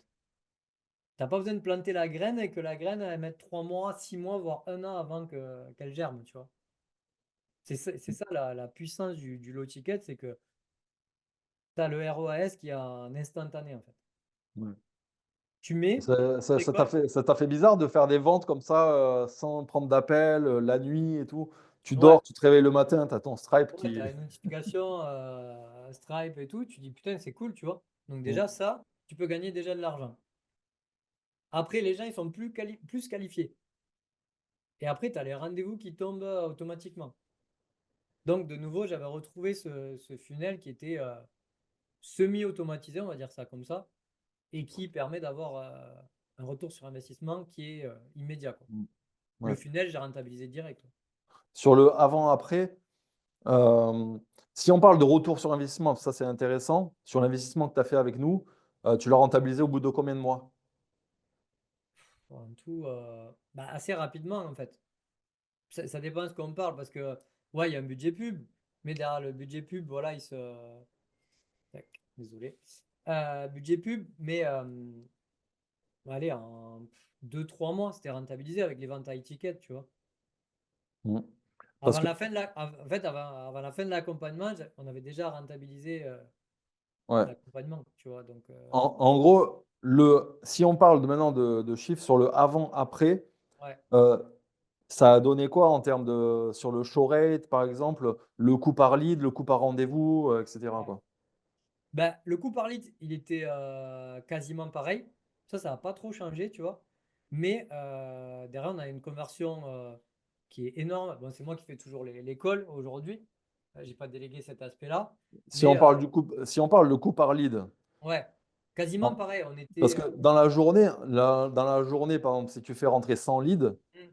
Speaker 1: Tu n'as pas besoin de planter la graine et que la graine, elle mette 3 mois, 6 mois, voire un an avant qu'elle germe, tu vois. C'est ça la puissance du low ticket, c'est que tu as le ROAS qui est en instantané en fait.
Speaker 2: Ouais.
Speaker 1: Tu mets, tu
Speaker 2: Ça
Speaker 1: récoltes,
Speaker 2: ça t'a fait bizarre de faire des ventes comme ça, sans prendre d'appel, la nuit et tout? Tu
Speaker 1: ouais,
Speaker 2: dors, tu te réveilles le matin, tu as ton Stripe
Speaker 1: ouais, tu
Speaker 2: qui
Speaker 1: as une notification Stripe et tout, tu dis putain, c'est cool, tu vois. Donc
Speaker 2: mmh,
Speaker 1: déjà, ça, tu peux gagner déjà de l'argent. Après, les gens, ils sont plus qualifiés. Et après, tu as les rendez-vous qui tombent automatiquement. Donc, de nouveau, j'avais retrouvé ce funnel qui était semi-automatisé, on va dire ça comme ça, et qui permet d'avoir un retour sur investissement qui est immédiat, quoi.
Speaker 2: mmh,
Speaker 1: Le
Speaker 2: ouais.
Speaker 1: funnel, j'ai rentabilisé direct.
Speaker 2: Sur le avant-après, hem, si on parle de retour sur investissement, ça c'est intéressant. Sur l'investissement que tu as fait avec nous, tu l'as rentabilisé au bout de combien de mois?
Speaker 1: En tout, bah, assez rapidement, en fait. Ça dépend de ce qu'on parle, parce que, ouais, il y a un budget pub, mais derrière le budget pub, voilà, il se. Tac, désolé. Budget pub, mais allez, en 2 3 mois, c'était rentabilisé avec les ventes à e-ticket, tu vois.
Speaker 2: Mmh. Parce
Speaker 1: Avant
Speaker 2: que
Speaker 1: la fin de en fait, avant la fin de l'accompagnement, on avait déjà rentabilisé
Speaker 2: ouais,
Speaker 1: l'accompagnement, tu vois. Donc,
Speaker 2: en gros, si on parle maintenant de chiffres sur le avant-après,
Speaker 1: ouais.
Speaker 2: heu, ça a donné quoi en termes de sur le show rate, par exemple, le coût par lead, le coût par rendez-vous, et cetera,
Speaker 1: Ouais.
Speaker 2: quoi?
Speaker 1: Ben, le coût par lead, il était quasiment pareil. Ça n'a pas trop changé, tu vois. Mais derrière, on a une conversion qui est énorme. Bon, c'est moi qui fais toujours l'école aujourd'hui. J'ai pas délégué cet aspect-là.
Speaker 2: Si
Speaker 1: Mais
Speaker 2: on parle du coût si on parle de coût par lead,
Speaker 1: ouais, quasiment
Speaker 2: en
Speaker 1: pareil. On
Speaker 2: parce
Speaker 1: était.
Speaker 2: que dans la journée, par exemple, si tu fais rentrer 100 leads,
Speaker 1: Hmm,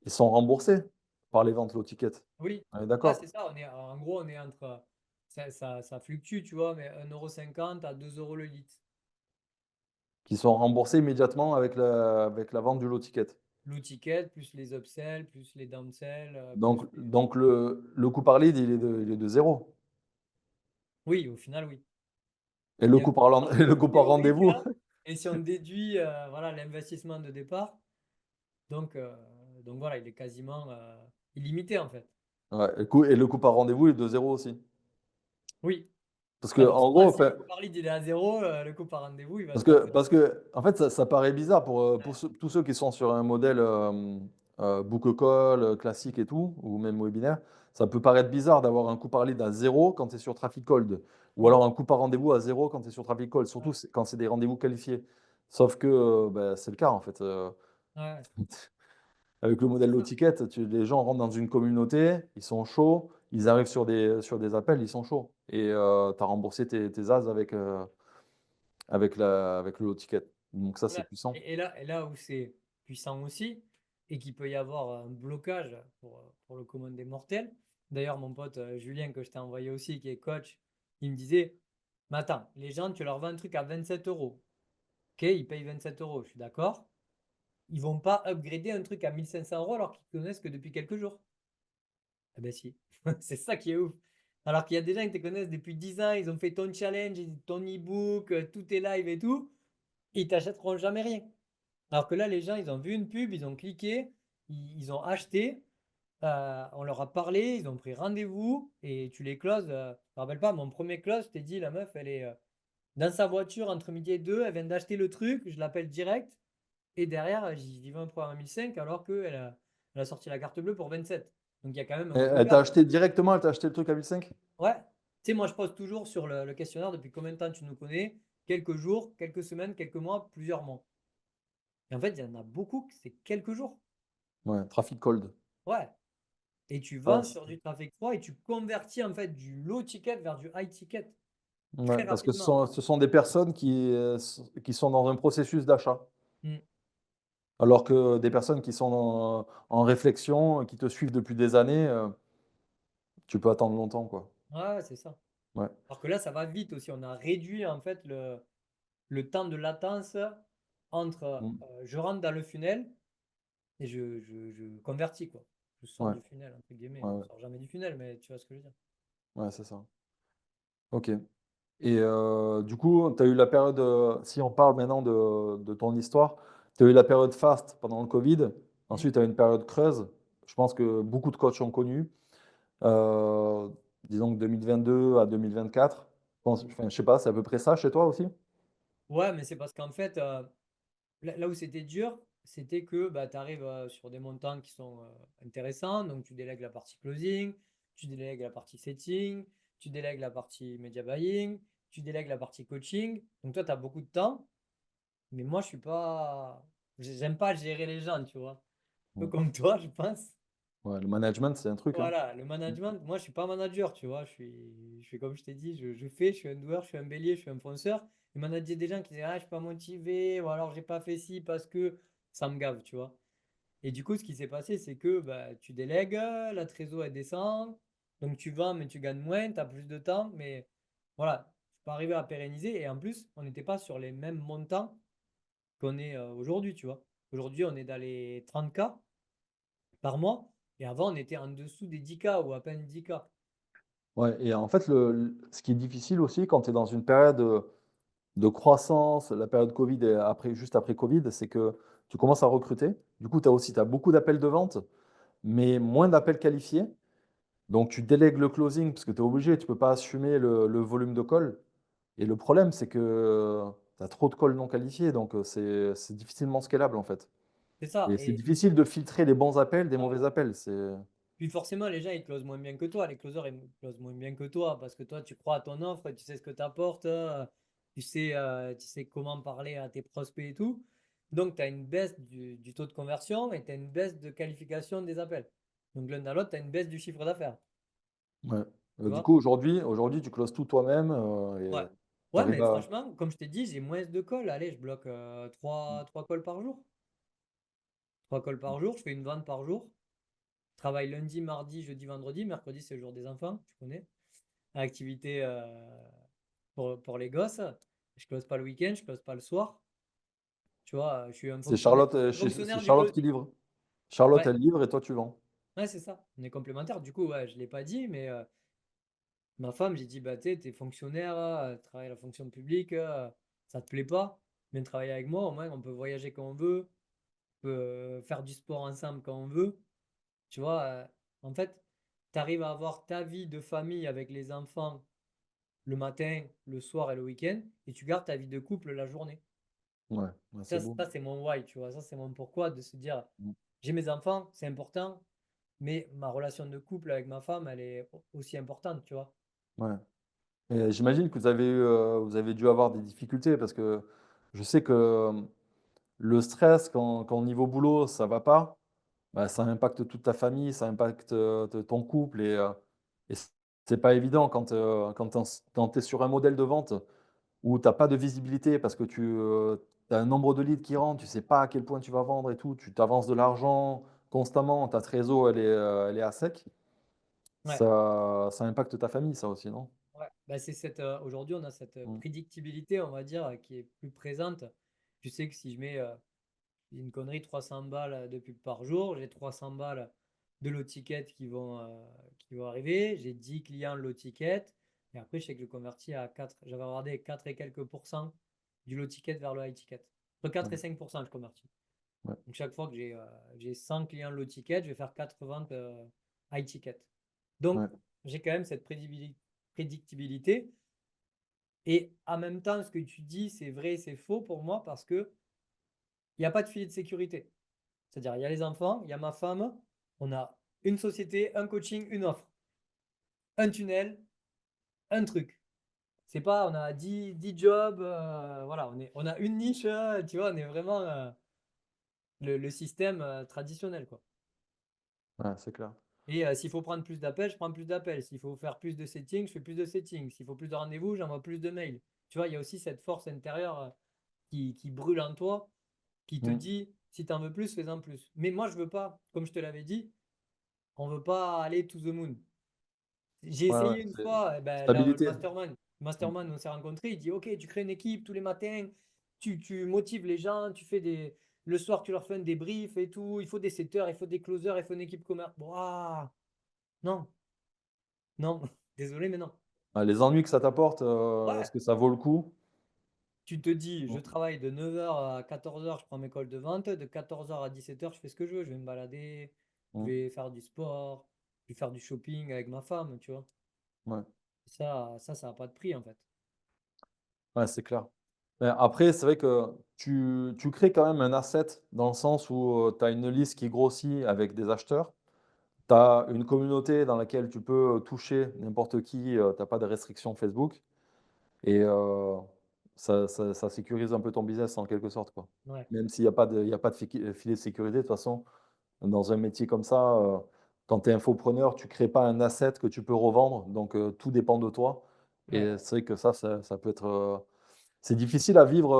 Speaker 2: ils sont remboursés par les ventes low ticket.
Speaker 1: oui,
Speaker 2: On est
Speaker 1: ouais, c'est
Speaker 2: d'accord?
Speaker 1: ça. En gros, on est entre. Ça fluctue, tu vois, mais 1,50 € à 2 € le litre.
Speaker 2: Qui sont remboursés immédiatement avec la vente du lot ticket.
Speaker 1: L'e-ticket, plus les upsells, plus les downsells, plus les.
Speaker 2: Donc le coût par lead, il est de 0
Speaker 1: Oui, au final, oui.
Speaker 2: et
Speaker 1: Il
Speaker 2: le
Speaker 1: y a un
Speaker 2: coût
Speaker 1: coût
Speaker 2: par ren
Speaker 1: par
Speaker 2: et le
Speaker 1: lead
Speaker 2: coût par
Speaker 1: théorique,
Speaker 2: rendez-vous,
Speaker 1: là, et si on déduit voilà, l'investissement de départ, donc, donc voilà, il est quasiment illimité en fait.
Speaker 2: Ouais, et le coup par rendez-vous est de 0 aussi.
Speaker 1: Oui.
Speaker 2: Parce que
Speaker 1: Ouais,
Speaker 2: en
Speaker 1: forcément,
Speaker 2: gros,
Speaker 1: si le
Speaker 2: enfin,
Speaker 1: coup par lead il est à zéro, le coup par rendez-vous, il va
Speaker 2: parce
Speaker 1: pas
Speaker 2: que,
Speaker 1: faire.
Speaker 2: parce que en fait, ça paraît bizarre pour
Speaker 1: Ouais.
Speaker 2: tous ceux qui sont sur un modèle book call classique et tout, ou même webinaire. Ça peut paraître bizarre d'avoir un coup par lead à 0 quand tu es sur Traffic Cold, ou
Speaker 1: Mm.
Speaker 2: alors un coup par rendez-vous à 0 quand tu es sur Traffic Cold, surtout
Speaker 1: Ouais.
Speaker 2: quand c'est des rendez-vous qualifiés. Sauf que ben, c'est le cas en fait.
Speaker 1: Ouais.
Speaker 2: Avec le modèle
Speaker 1: C'est
Speaker 2: low
Speaker 1: ça.
Speaker 2: ticket, les gens rentrent dans une communauté, ils sont chauds, ils arrivent sur des appels, ils sont chauds. Et tu as remboursé tes as avec le low ticket. Donc ça, c'est
Speaker 1: Ouais.
Speaker 2: puissant.
Speaker 1: Et là où c'est puissant aussi, et qu'il peut y avoir un blocage pour le commun des mortels. D'ailleurs, mon pote Julien, que je t'ai envoyé aussi, qui est coach, il me disait, mais attends, les gens, tu leur vends un truc à 27 euros. Ok, ils payent 27 euros, je suis d'accord. Ils vont pas upgrader un truc à 1500 euros alors qu'ils connaissent que depuis quelques jours. Ah ben si, c'est ça qui est ouf. Alors qu'il y a des gens qui te connaissent depuis 10 ans, ils ont fait ton challenge, ton e-book, tout est live et tout, ils t'achèteront jamais rien. Alors que là, les gens, ils ont vu une pub, ils ont cliqué, ils ont acheté, on leur a parlé, ils ont pris rendez-vous et tu les closes. Je me rappelle pas, mon premier close, je t'ai dit, la meuf, elle est dans sa voiture entre midi et deux, elle vient d'acheter le truc, je l'appelle direct et derrière, j'y vends pour un 1005 alors elle a sorti la carte bleue pour 27. Donc il y a quand même un gros
Speaker 2: Elle t'a
Speaker 1: gap.
Speaker 2: acheté directement, elle t'a acheté le truc à 1005?
Speaker 1: Ouais. Tu sais, moi, je pose toujours sur le questionnaire depuis combien de temps tu nous connais? Quelques jours, quelques semaines, quelques mois, plusieurs mois. Et en fait, il y en a beaucoup, c'est quelques jours.
Speaker 2: Ouais, Traffic Cold.
Speaker 1: Ouais. Et tu
Speaker 2: Ouais,
Speaker 1: vends sur du trafic froid et tu convertis en fait du low ticket vers du high ticket
Speaker 2: ouais,
Speaker 1: très
Speaker 2: parce que
Speaker 1: rapidement.
Speaker 2: ce sont des personnes qui sont dans un processus d'achat.
Speaker 1: Mm.
Speaker 2: Alors que des personnes qui sont en réflexion, qui te suivent depuis des années, tu peux attendre longtemps, quoi.
Speaker 1: Ouais, c'est ça.
Speaker 2: Ouais.
Speaker 1: Alors que là, ça va vite aussi. On a réduit en fait le temps de latence entre
Speaker 2: Mmh.
Speaker 1: je rentre dans le funnel et je convertis quoi. Je sors
Speaker 2: Ouais,
Speaker 1: du funnel, entre guillemets.
Speaker 2: ouais,
Speaker 1: On
Speaker 2: ouais,
Speaker 1: sort jamais du funnel, mais tu vois ce que je veux dire.
Speaker 2: ouais, c'est ça. OK. Et du coup, tu as eu la période, si on parle maintenant de ton histoire, tu as eu la période fast pendant le Covid.
Speaker 1: Mm.
Speaker 2: Ensuite, tu as eu une période creuse. Je pense que beaucoup de coachs ont connu. Heu, disons que 2022 à 2024. Enfin, je sais pas, c'est à peu près ça chez toi aussi?
Speaker 1: Ouais, mais c'est parce qu'en fait, là où c'était dur, c'était que bah, tu arrives sur des montants qui sont intéressants. Donc, tu délègues la partie closing, tu délègues la partie setting, tu délègues la partie media buying, tu délègues la partie coaching. Donc, toi, tu as beaucoup de temps. Mais moi, je suis pas. J'aime pas gérer les gens, tu vois. Un peu
Speaker 2: Mmh.
Speaker 1: comme toi, je pense.
Speaker 2: Ouais, le management, c'est un truc, hein.
Speaker 1: Voilà, le management, moi, je suis pas manager, tu vois. Je suis comme je t'ai dit, je fais, je suis un doueur, je suis un bélier, je suis un fonceur. Et manager des gens qui disent, ah, je suis pas motivé, ou alors j'ai pas fait ci parce que ça me gave, tu vois. Et du coup, ce qui s'est passé, c'est que bah, tu délègues, la trésor elle descend, donc tu vends, mais tu gagnes moins, tu as plus de temps, mais voilà, je suis pas arrivé à pérenniser. Et en plus, on n'était pas sur les mêmes montants qu'on est aujourd'hui, tu vois. Aujourd'hui, on est dans les 30K par mois, et avant, on était en dessous des 10K ou à peine 10K.
Speaker 2: Ouais, et en fait, ce qui est difficile aussi quand tu es dans une période, de croissance, la période Covid et après juste après Covid, c'est que tu commences à recruter. Du coup, tu as aussi beaucoup d'appels de vente, mais moins d'appels qualifiés. Donc tu délègues le closing parce que tu es obligé, tu peux pas assumer le volume de calls. Et le problème, c'est que tu as trop de calls non qualifiés, donc c'est difficilement scalable, en fait.
Speaker 1: C'est ça.
Speaker 2: Et c'est
Speaker 1: Et
Speaker 2: difficile de filtrer les bons appels des
Speaker 1: voilà.
Speaker 2: mauvais appels.
Speaker 1: Puis forcément, les gens, ils closent moins bien que toi. Les closers, ils closent moins bien que toi parce que toi, tu crois à ton offre, tu sais ce que tu apportes, tu sais comment parler à tes prospects et tout. Donc, tu as une baisse du taux de conversion et tu as une baisse de qualification des appels. Donc, l'un dans l'autre, tu as une baisse du chiffre d'affaires.
Speaker 2: Ouais.
Speaker 1: Tu
Speaker 2: Du
Speaker 1: vois?
Speaker 2: coup, aujourd'hui, tu closes tout toi-même,
Speaker 1: Ouais.
Speaker 2: et tu
Speaker 1: Ouais,
Speaker 2: arrives
Speaker 1: mais
Speaker 2: à
Speaker 1: franchement, comme je t'ai dit, j'ai moins de calls. Allez, je bloque 3 calls par jour. 3 calls par jour, je fais une vente par jour. Je travaille lundi, mardi, jeudi, vendredi. Mercredi, c'est le jour des enfants, tu connais. Activité pour les gosses. Je close pas le week-end, je close pas le soir. Tu vois, je suis
Speaker 2: C'est
Speaker 1: fonctionnaire du
Speaker 2: Charlotte qui
Speaker 1: closing.
Speaker 2: livre. Charlotte,
Speaker 1: Ouais,
Speaker 2: elle livre et toi, tu vends.
Speaker 1: ouais, c'est ça. On est complémentaires. Du coup, ouais, je l'ai pas dit, mais ma femme, j'ai dit, bah, tu sais, t'es fonctionnaire, travaille à la fonction publique, ça te plaît pas, viens travailler avec moi, au moins on peut voyager quand on veut, on peut faire du sport ensemble quand on veut. Tu vois, en fait, tu arrives à avoir ta vie de famille avec les enfants le matin, le soir et le week-end, et tu gardes ta vie de couple la journée.
Speaker 2: Ouais, ouais, c'est
Speaker 1: Ça,
Speaker 2: beau.
Speaker 1: ça c'est mon why, tu vois. Ça, c'est mon pourquoi de se dire,
Speaker 2: Mm.
Speaker 1: j'ai mes enfants, c'est important, mais ma relation de couple avec ma femme, elle est aussi importante, tu vois.
Speaker 2: Ouais. Et j'imagine que vous avez dû avoir des difficultés parce que je sais que le stress, quand au niveau boulot, ça va pas, bah, ça impacte toute ta famille, ça impacte ton couple et c'est pas évident quand tu es sur un modèle de vente où tu as pas de visibilité parce que tu as un nombre de leads qui rentrent, tu sais pas à quel point tu vas vendre et tout, tu t'avances de l'argent constamment, ta trésor elle est à sec.
Speaker 1: Ouais,
Speaker 2: Ça impacte ta famille ça aussi, non?
Speaker 1: ouais. Bah, c'est aujourd'hui, on a cette
Speaker 2: Mmh.
Speaker 1: prédictibilité, on va dire, qui est plus présente. Je sais que si je mets une connerie, 300 balles de pub par jour, j'ai 300 balles de low ticket qui vont arriver, j'ai 10 clients low ticket, et après, je sais que je convertis à 4, j'avais regardé 4 et quelques pourcents du low ticket vers le high ticket. Entre 4 et
Speaker 2: Ouais,
Speaker 1: 5%, je convertis.
Speaker 2: ouais,
Speaker 1: Donc, chaque fois que j'ai 100 clients low ticket, je vais faire 4 ventes high ticket. Donc,
Speaker 2: ouais,
Speaker 1: j'ai quand même cette prédictibilité. Et en même temps, ce que tu dis, c'est vrai, c'est faux pour moi parce que il n'y a pas de filet de sécurité. C'est-à-dire, il y a les enfants, il y a ma femme, on a une société, un coaching, une offre, un tunnel, un truc. C'est pas, on a 10 jobs, voilà, on a une niche, tu vois, on est vraiment le système traditionnel, quoi.
Speaker 2: ouais, c'est clair.
Speaker 1: Et s'il faut prendre plus d'appels, je prends plus d'appels. S'il faut faire plus de settings, je fais plus de settings. S'il faut plus de rendez-vous, j'envoie plus de mails. Tu vois, il y a aussi cette force intérieure qui brûle en toi, qui te
Speaker 2: Mmh.
Speaker 1: dit, si tu en veux plus, fais-en plus. Mais moi, je veux pas, comme je te l'avais dit, on veut pas aller to the moon. J'ai
Speaker 2: Ouais, ouais,
Speaker 1: essayé une
Speaker 2: c'est
Speaker 1: fois, eh ben, le
Speaker 2: stabilité.
Speaker 1: mastermind. Le
Speaker 2: Mmh.
Speaker 1: mastermind, on s'est rencontrés, il dit, OK, tu crées une équipe tous les matins, tu motives les gens, tu fais des... Le soir, tu leur fais un débrief et tout. Il faut des setters, il faut des closers, il faut une équipe commerce. Bon, ah, non, non, désolé, mais non.
Speaker 2: Ah, les ennuis que ça t'apporte, est-ce
Speaker 1: Ouais,
Speaker 2: que ça vaut le coup?
Speaker 1: tu te dis, je
Speaker 2: Mmh.
Speaker 1: travaille de 9h à 14h, je prends mes calls de vente, de 14h à 17h, je fais ce que je veux, je vais me balader, je
Speaker 2: Mmh.
Speaker 1: vais faire du sport, je vais faire du shopping avec ma femme, tu vois.
Speaker 2: Ouais.
Speaker 1: Ça n'a pas de prix en fait.
Speaker 2: Ouais, c'est clair. Après, c'est vrai que tu crées quand même un asset dans le sens où, tu as une liste qui grossit avec des acheteurs. Tu as une communauté dans laquelle tu peux toucher n'importe qui, tu as pas de restrictions Facebook et ça sécurise un peu ton business en quelque sorte, quoi.
Speaker 1: Ouais,
Speaker 2: Même s'il y a pas de filet de sécurité, de toute façon, dans un métier comme ça, quand tu es infopreneur, tu crées pas un asset que tu peux revendre, donc tout dépend de toi
Speaker 1: ouais,
Speaker 2: et c'est vrai que ça peut être, c'est difficile à vivre,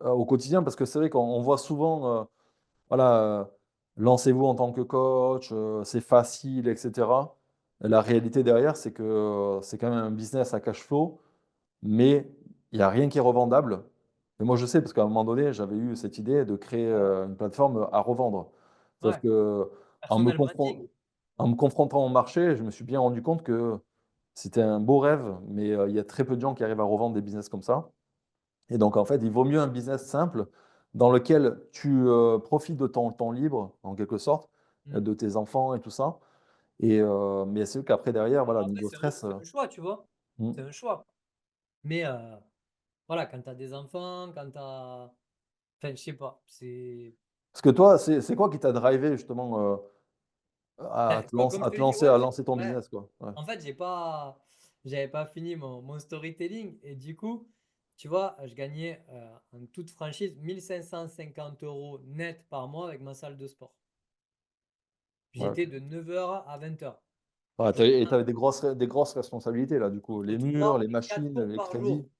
Speaker 2: au quotidien parce que c'est vrai qu'on voit souvent, voilà, lancez-vous en tant que coach, c'est facile et cetera. La réalité derrière, c'est que, c'est quand même un business à cash flow, mais il y a rien qui est revendable. Et moi, je sais parce qu'à un moment donné, j'avais eu cette idée de créer,
Speaker 1: ouais,
Speaker 2: une plateforme, à revendre. Sauf
Speaker 1: ouais.
Speaker 2: que en me
Speaker 1: Personal
Speaker 2: confron
Speaker 1: branding.
Speaker 2: en me confrontant au marché, je me suis bien rendu compte que c'était un beau rêve, mais, il y a très peu de gens qui arrivent à revendre des business comme ça. Et donc, en fait, il vaut mieux un business simple dans lequel tu, profites de ton temps libre, en quelque sorte,
Speaker 1: Hmm.
Speaker 2: de tes enfants et tout ça. Mais c'est vrai qu'après derrière, voilà,
Speaker 1: Après,
Speaker 2: niveau stress,
Speaker 1: c'est un choix, tu vois.
Speaker 2: mmh.
Speaker 1: C'est un choix. Mais voilà, quand tu as des enfants, quand tu as. Enfin, je sais pas.
Speaker 2: Parce que toi, c'est quoi qui t'a drivé justement,
Speaker 1: Ben, comme je
Speaker 2: à
Speaker 1: te
Speaker 2: te
Speaker 1: l'ai dit,
Speaker 2: lancer
Speaker 1: ouais,
Speaker 2: à lancer ton
Speaker 1: ouais.
Speaker 2: business, quoi? Ouais.
Speaker 1: En fait, j'avais pas fini mon storytelling. Et du coup, tu vois, je gagnais en toute franchise 1 550 € net par mois avec ma salle de sport.
Speaker 2: Ouais, OK.
Speaker 1: J'étais de 9h à 20h.
Speaker 2: Ouais, tu
Speaker 1: Donc,
Speaker 2: avais et tu avais des grosses responsabilités là, du coup.
Speaker 1: au
Speaker 2: Les murs,
Speaker 1: total,
Speaker 2: les
Speaker 1: c'est 4
Speaker 2: machines,
Speaker 1: cours
Speaker 2: les
Speaker 1: par
Speaker 2: crédits.
Speaker 1: jour.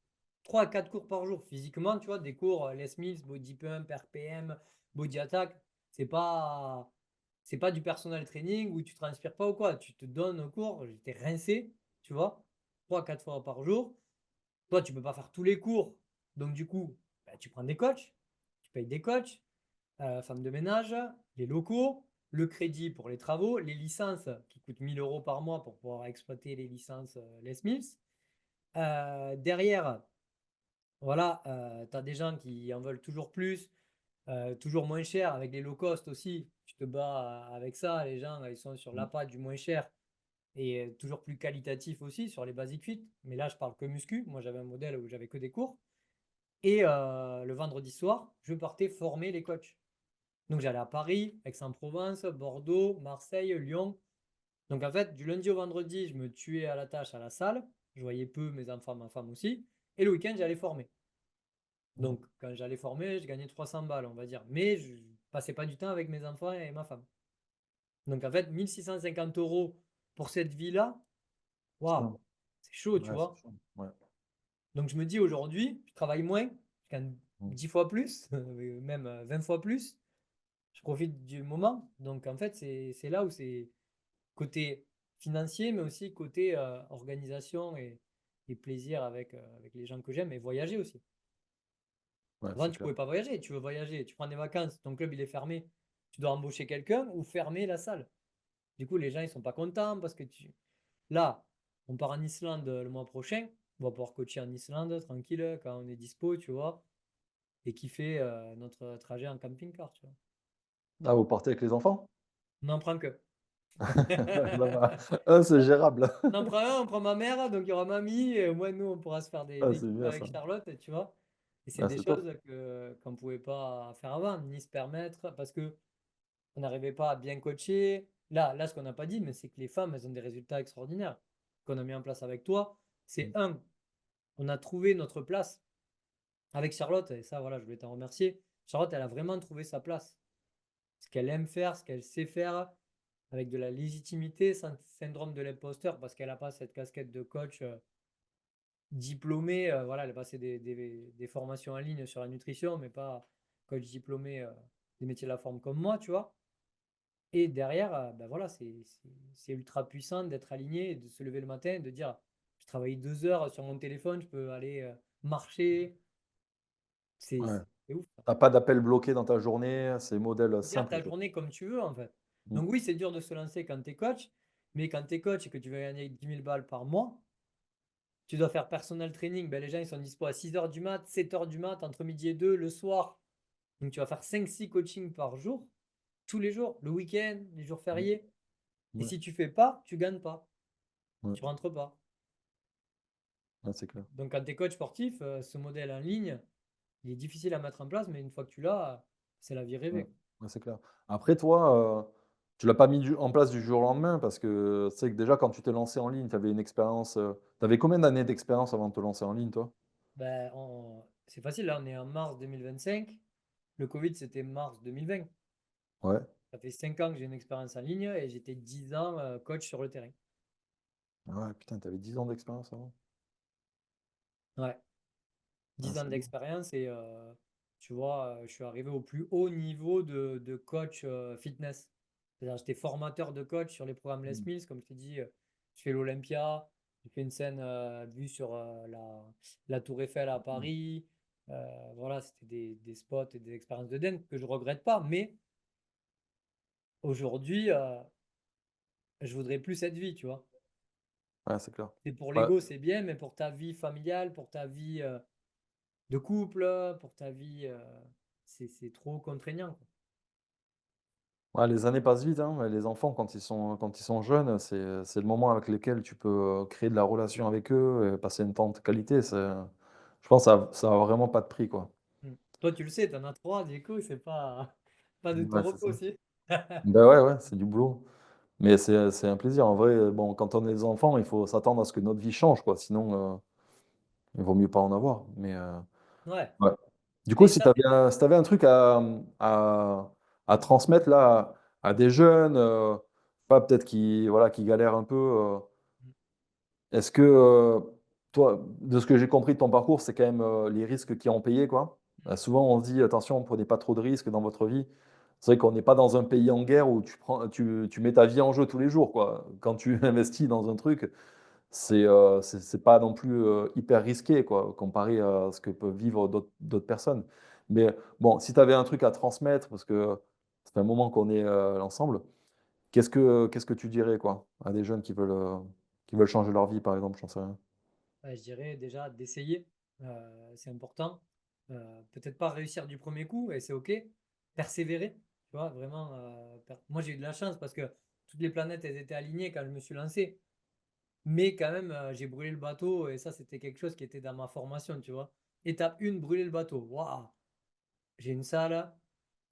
Speaker 1: 3 à 4 cours par jour. Physiquement, tu vois, des cours Les Mills, Body Pump, RPM, Body Attack. C'est pas, c'est pas du personal training où tu transpires pas ou quoi. Tu te donnes au cours. J'étais rincé, tu vois, 3 à 4 fois par jour. Toi, tu peux pas faire tous les cours. Donc, du coup, bah, tu prends des coachs. Tu payes des coachs, femme de ménage, les locaux, le crédit pour les travaux, les licences qui coûtent 1 000 € par mois pour pouvoir exploiter les licences Les Mills. Derrière, voilà, tu as des gens qui en veulent toujours plus. toujours moins cher avec les low cost aussi. Tu te bats avec ça, les gens, ils sont sur
Speaker 2: Mmh.
Speaker 1: l'appât du moins cher et toujours plus qualitatif aussi sur les basic fit. Mais là, je parle que muscu. Moi, j'avais un modèle où j'avais que des cours. Et le vendredi soir, je partais former les coachs. Donc j'allais à Paris, Aix-en-Provence, Bordeaux, Marseille, Lyon. Donc en fait, du lundi au vendredi, je me tuais à la tâche à la salle. Je voyais peu mes enfants, ma femme aussi. Et le week-end, j'allais former.
Speaker 2: Mmh.
Speaker 1: Donc quand j'allais former, je gagnais 300 balles, on va dire. Mais je passais pas du temps avec mes enfants et ma femme. Donc en fait, 1650 euros pour cette vie-là, waouh,
Speaker 2: Putain.
Speaker 1: c'est chaud, tu
Speaker 2: Ouais, c'est
Speaker 1: vois.
Speaker 2: chaud. Ouais.
Speaker 1: Donc je me dis aujourd'hui, je travaille moins, je gagne
Speaker 2: Mmh.
Speaker 1: 10 fois plus, même 20 fois plus. Je profite du moment. Donc en fait, c'est là où c'est côté financier, mais aussi côté organisation et plaisir avec les gens que j'aime et voyager aussi.
Speaker 2: Ouais,
Speaker 1: Avant,
Speaker 2: c'est
Speaker 1: tu
Speaker 2: clair.
Speaker 1: pouvais pas voyager, tu veux voyager, tu prends des vacances, ton club il est fermé, tu dois embaucher quelqu'un ou fermer la salle. Du coup, les gens ils sont pas contents parce que tu. Là, on part en Islande le mois prochain, on va pouvoir coacher en Islande tranquille quand on est dispo, tu vois, et kiffer notre trajet en camping-car, tu vois.
Speaker 2: Ah, vous partez avec les enfants?
Speaker 1: On n'en prend que.
Speaker 2: Ça va. Ah, c'est gérable.
Speaker 1: On en prend un, on prend ma mère, donc il y aura mamie, et au moins nous, on pourra se faire
Speaker 2: Ah,
Speaker 1: des
Speaker 2: c'est
Speaker 1: kiffs
Speaker 2: bien
Speaker 1: avec
Speaker 2: ça.
Speaker 1: Charlotte, tu vois. Et c'est
Speaker 2: Ah,
Speaker 1: des
Speaker 2: c'est top.
Speaker 1: choses qu'on ne pouvait pas faire avant, ni se permettre, parce que on n'arrivait pas à bien coacher. Là, ce qu'on n'a pas dit, mais c'est que les femmes, elles ont des résultats extraordinaires qu'on a mis en place avec toi. C'est
Speaker 2: Mmh.
Speaker 1: un, on a trouvé notre place avec Charlotte, et ça, voilà, je voulais t'en remercier. Charlotte, elle a vraiment trouvé sa place. Ce qu'elle aime faire, ce qu'elle sait faire, avec de la légitimité, sans syndrome de l'imposteur, parce qu'elle n'a pas cette casquette de coach diplômé. Voilà, elle a passé des formations en ligne sur la nutrition, mais pas coach diplômé des métiers de la forme comme moi, tu vois. Et derrière, ben voilà, c'est ultra puissant d'être aligné, et de se lever le matin, et de dire, je travaille 2 heures sur mon téléphone, je peux aller marcher. C'est
Speaker 2: Ouais.
Speaker 1: c'est ouf.
Speaker 2: Tu pas d'appel bloqué dans ta journée, c'est modèle
Speaker 1: Faire
Speaker 2: simple,
Speaker 1: ta
Speaker 2: quoi.
Speaker 1: journée comme tu veux, en fait.
Speaker 2: Mmh.
Speaker 1: Donc oui, c'est dur de se lancer quand tu es coach, mais quand tu es coach et que tu veux gagner 10 000 balles par mois, tu dois faire personal training. Ben, les gens, ils sont dispo à 6 heures du mat, 7 heures du mat, entre midi et 2, le soir. Donc tu vas faire 5 6 coachings par jour, tous les jours, le week-end, les jours
Speaker 2: Mmh.
Speaker 1: fériés. Et
Speaker 2: Ouais,
Speaker 1: si tu fais pas, tu gagnes pas,
Speaker 2: ouais,
Speaker 1: tu rentres pas.
Speaker 2: ouais, c'est clair.
Speaker 1: Donc quand tu es coach sportif, ce modèle en ligne, il est difficile à mettre en place, mais une fois que tu l'as, c'est la vie
Speaker 2: Ouais,
Speaker 1: rêvée.
Speaker 2: ouais, c'est clair. Après toi, tu l'as pas mis en place du jour au lendemain parce que c'est que déjà quand tu t'es lancé en ligne, tu avais une expérience, tu avais combien d'années d'expérience avant de te lancer en ligne, toi?
Speaker 1: Ben, c'est facile, là on est en mars 2025. Le Covid, c'était mars 2020.
Speaker 2: Ouais.
Speaker 1: Ça fait 5 ans que j'ai une expérience en ligne et j'étais 10 ans coach sur le terrain.
Speaker 2: Ouais, putain, tu avais 10 ans d'expérience avant.
Speaker 1: Ouais,
Speaker 2: Ah,
Speaker 1: 10 ans
Speaker 2: c'est lourd.
Speaker 1: d'expérience et tu vois, je suis arrivé au plus haut niveau de coach fitness. C'est-à-dire, j'étais formateur de coach sur les programmes Les
Speaker 2: Mmh.
Speaker 1: Mills. Comme je t'ai dit, je fais l'Olympia, j'ai fait une scène vue sur la Tour Eiffel à
Speaker 2: Mmh.
Speaker 1: Paris. Voilà, c'était des spots et des expériences de dingue que je regrette pas. Mais aujourd'hui, je voudrais plus cette vie, tu vois.
Speaker 2: Ouais, c'est clair.
Speaker 1: Et pour
Speaker 2: Ouais.
Speaker 1: l'ego, c'est bien, mais pour ta vie familiale, pour ta vie de couple, pour ta vie, c'est trop contraignant, quoi.
Speaker 2: Ouais, les années passent vite, hein, ouais, les enfants quand ils sont jeunes, c'est le moment avec lequel tu peux, créer de la relation avec eux et passer un temps de qualité, je pense ça a vraiment pas de prix, quoi.
Speaker 1: Mm. Toi, tu le sais, tu en as trois, du coup, c'est pas de tout
Speaker 2: Ouais, c'est
Speaker 1: repos
Speaker 2: ça.
Speaker 1: aussi.
Speaker 2: Ben ouais, ouais, c'est du boulot. Mais c'est un plaisir. En vrai, bon, quand on est des enfants, il faut s'attendre à ce que notre vie change, quoi, sinon, il vaut mieux pas en avoir. Mais,
Speaker 1: Ouais.
Speaker 2: ouais. Du coup,
Speaker 1: Mais ça, c'est.
Speaker 2: si tu avais un truc à transmettre là, à des jeunes, pas peut-être qui, voilà, qui galèrent un peu, est-ce que, toi, de ce que j'ai compris de ton parcours, c'est quand même, les risques qui ont payé, quoi? Souvent on se dit: «Attention, prenez pas trop de risques dans votre vie». C'est vrai qu'on n'est pas dans un pays en guerre où tu mets ta vie en jeu tous les jours, quoi. Quand tu investis dans un truc, c'est pas non plus, hyper risqué, quoi, comparé à ce que peuvent vivre d'autres personnes. Mais bon, si tu avais un truc à transmettre, parce que ça fait un moment qu'on est, ensemble, qu'est-ce que tu dirais, quoi, à des jeunes qui veulent changer leur vie, par exemple, j'en sais rien?
Speaker 1: Ouais, je dirais déjà d'essayer, c'est important. Peut-être pas réussir du premier coup, et c'est OK. Persévérer, tu vois, vraiment. Moi, j'ai eu de la chance parce que toutes les planètes, elles étaient alignées quand je me suis lancé. Mais quand même, j'ai brûlé le bateau, et ça, c'était quelque chose qui était dans ma formation, tu vois. Étape 1, brûler le bateau. Waouh! J'ai une salle,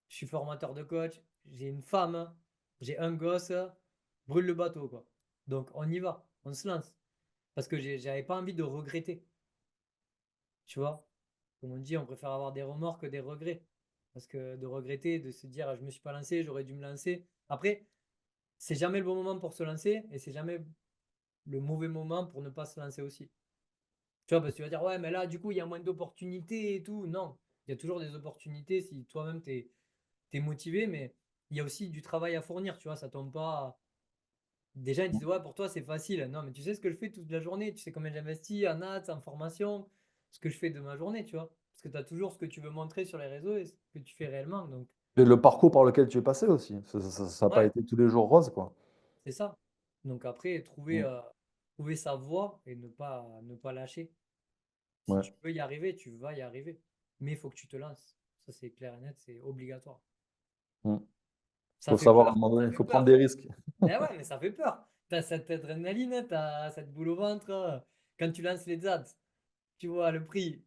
Speaker 1: je suis formateur de coach, j'ai une femme, j'ai un gosse, brûle le bateau, quoi. Donc, on y va, on se lance. Parce que j'avais pas envie de regretter, tu vois. Comme on dit, on préfère avoir des remords que des regrets. Parce que de regretter, de se dire, je me suis pas lancé, j'aurais dû me lancer. Après, c'est jamais le bon moment pour se lancer, et c'est jamais le mauvais moment pour ne pas se lancer aussi. Tu vois, parce que tu vas dire, ouais, mais là, du coup, il y a moins d'opportunités et tout. Non, il y a toujours des opportunités si toi-même, t'es motivé, mais il y a aussi du travail à fournir, tu vois, ça tombe pas. Déjà, ils disent, ouais, pour toi, c'est facile. Non, mais tu sais ce que je fais toute la journée, tu sais combien j'investis en ads, en formation, ce que je fais de ma journée, tu vois. Parce que tu as toujours ce que tu veux montrer sur les réseaux et ce que tu fais réellement. Donc,
Speaker 2: Et le parcours par lequel tu es passé aussi. Ça a pas
Speaker 1: ouais,
Speaker 2: été tous les jours rose, quoi.
Speaker 1: c'est ça. Donc après,
Speaker 2: Mmh.
Speaker 1: trouver sa voie et ne pas lâcher. Si
Speaker 2: Ouais.
Speaker 1: tu peux y arriver, tu vas y arriver. Mais il faut que tu te lances. Ça, c'est clair et net, c'est obligatoire.
Speaker 2: Mmh.
Speaker 1: Ça
Speaker 2: Faut
Speaker 1: fait
Speaker 2: savoir à un
Speaker 1: peur,
Speaker 2: moment
Speaker 1: ça
Speaker 2: donné, il
Speaker 1: fait
Speaker 2: faut prendre
Speaker 1: peur.
Speaker 2: des risques.
Speaker 1: Mais ouais, mais ça fait peur. T'as cette adrénaline, t'as cette boule au ventre, quand tu lances les ads. Tu vois le prix